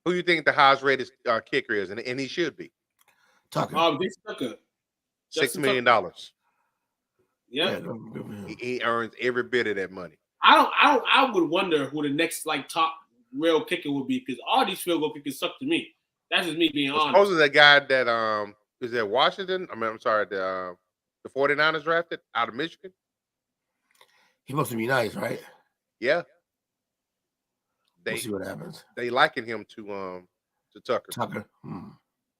Who do you think the highest rated kicker is? And he should be. Tucker. Tucker. $6 million. Yeah. He earns every bit of that money. I would wonder who the next top real kicker would be, because all these field goal kickers suck to me. That's just me being honest. Supposedly that guy that is at Washington. I'm sorry, the 49ers drafted out of Michigan. He must be nice, right? Yeah. We'll see what happens. They liken him to Tucker.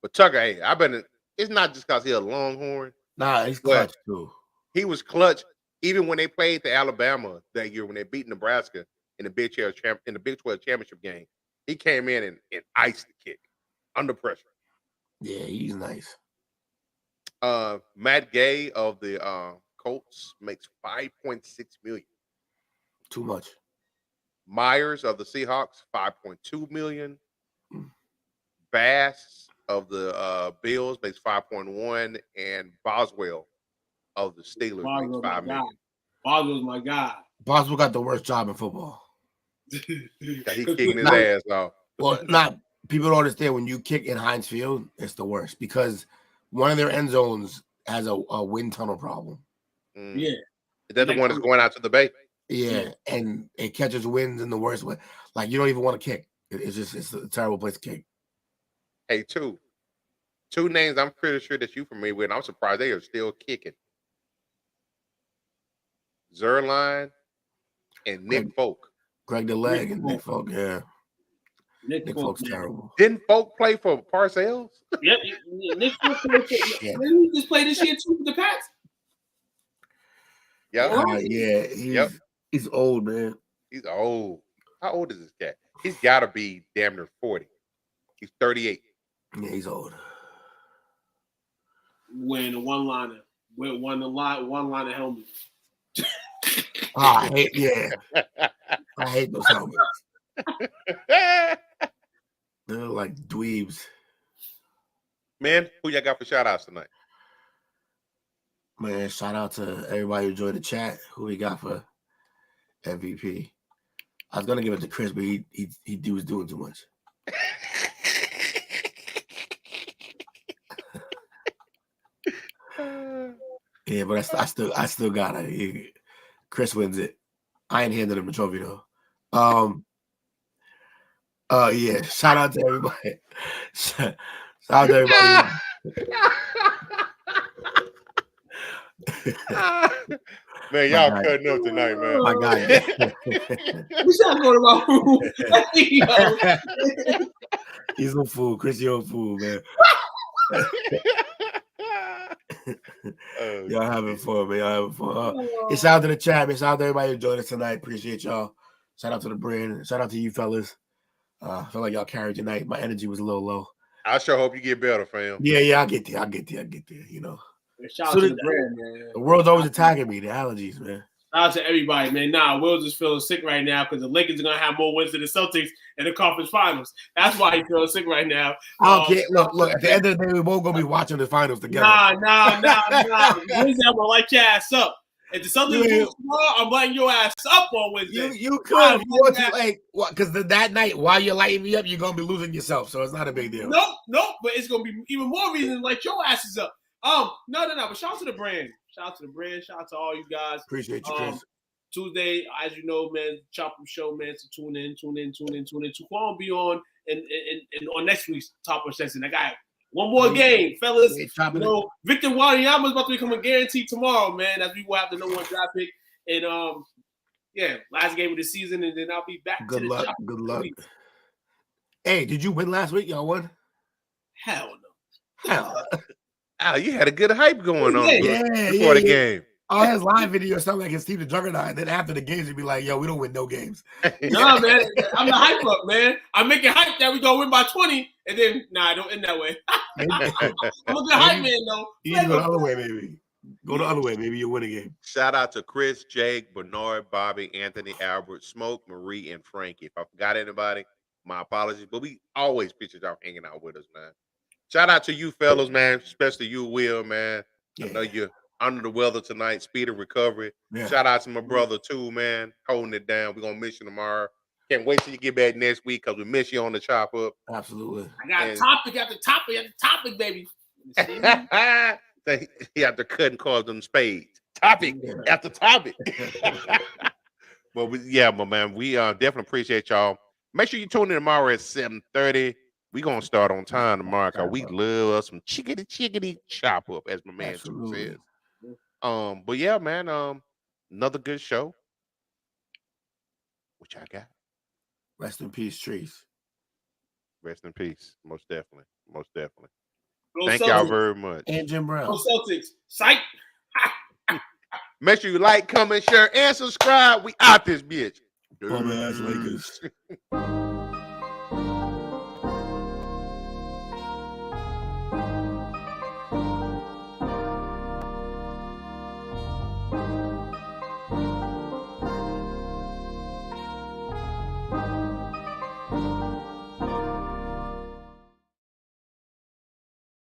But Tucker, hey, it's not just because he's a Longhorn. Nah, he's clutch too. He was clutch even when they played the Alabama that year when they beat Nebraska in the Big 12 championship game. He came in and iced the kick under pressure. Yeah, he's nice. Matt Gay of the Colts makes $5.6 million. Too much. Myers of the Seahawks, $5.2 million. Bass of the Bills makes 5.1, and Boswell of the Steelers makes $5 million. Boswell's my guy. Boswell got the worst job in football. He's kicking his ass off. Well, people don't understand when you kick in Heinz Field, it's the worst because one of their end zones has a wind tunnel problem. Yeah. Is that the one that's going out to the bay? Yeah, and it catches winds in the worst way. Like, you don't even want to kick. It's a terrible place to kick. Hey, two names I'm pretty sure that you familiar with. I'm surprised they are still kicking. Zerline and Nick Folk. Greg the Leg and Nick Folk, yeah. Nick Folk's terrible. Didn't Folk play for Parcells? Yep. Nick Folk played for he just played this year too with the Pats. Yep. He's old, man. He's old. How old is this guy? He's got to be damn near 40. He's 38. Yeah, he's old. Wearing a one-liner. With one-liner helmet. I hate those helmets. They're like dweebs. Man, who y'all got for shout-outs tonight? Man, shout out to everybody who joined the chat. Who we got for MVP? I was gonna give it to Chris, but he was doing too much. Yeah, but I still got it. Chris wins it. I ain't handing him the trophy though. Yeah. Shout out to everybody. Shout out to everybody. Man, y'all cutting up tonight, man. My guy. What's y'all going about? He's a fool. Chris, you're a fool, man. Y'all having fun, man. Y'all having fun. Shout out to the chat, man. Shout out to everybody who joined us tonight. Appreciate y'all. Shout out to the brand. Shout out to you fellas. I feel like y'all carried tonight. My energy was a little low. I sure hope you get better, fam. Yeah, I'll get there. You know. Shout out to the brand, man. The world's always attacking me. The allergies, man. Shout out to everybody, man. Nah, Will's just feeling sick right now because the Lakers are gonna have more wins than the Celtics in the conference finals. That's why he's feeling sick right now. I don't care. Look. At the end of the day, we won't gonna be watching the finals together. Nah. Wednesday, I'm gonna light your ass up. If the Celtics lose tomorrow, I'm lighting your ass up on Wednesday. You could if you want to, like, because that night while you're lighting me up, you're gonna be losing yourself. So it's not a big deal. Nope. But it's gonna be even more reason to light your asses up. No. But shout out to the brand. Shout out to all you guys. Appreciate you, Chris. Tuesday, as you know, man, Chop Up Show, man. So tune in. Tuquan will be on and on next week's Top Up Session. I got one more game, fellas. Victor Wanyama is about to become a guarantee tomorrow, man. As we will have the #1 draft pick. And last game of the season, and then I'll be back. Good luck. Hey, did you win last week? Y'all won? Hell no. Hell. Oh, you had a good hype going on before the game. Oh, his live video or something like his team, the Juggernaut. And then after the games, he'd be like, "Yo, we don't win no games." Nah, man, I'm the hype up, man. I'm making hype that we gonna win by 20, and then I don't end that way. I'm a good hype man, though. You need to go the other way, maybe. Go the other way, maybe you'll win a game. Shout out to Chris, Jake, Bernard, Bobby, Anthony, Albert, Smoke, Marie, and Frankie. If I forgot anybody, my apologies. But we always appreciate y'all hanging out with us, man. Shout out to you fellas, man, especially you, Will, man. Yeah. I know you're under the weather tonight. Speed of recovery. Yeah. Shout out to my brother, too, man, holding it down. We're going to miss you tomorrow. Can't wait till you get back next week because we miss you on the Chop Up. Absolutely. I got a topic after topic, baby. He had to cut and call them spades. Topic after topic. But man, we definitely appreciate y'all. Make sure you tune in tomorrow at 7:30. We're going to start on time tomorrow because we love some chickadee chop up, as my man says. But yeah, man, another good show. What y'all got? Rest in peace, Trees. Rest in peace. Most definitely. Go Thank Celtics. y'all very much. And Jim Brown. Go Celtics. Psych. Make sure you like, comment, share, and subscribe. We out this bitch. Lakers.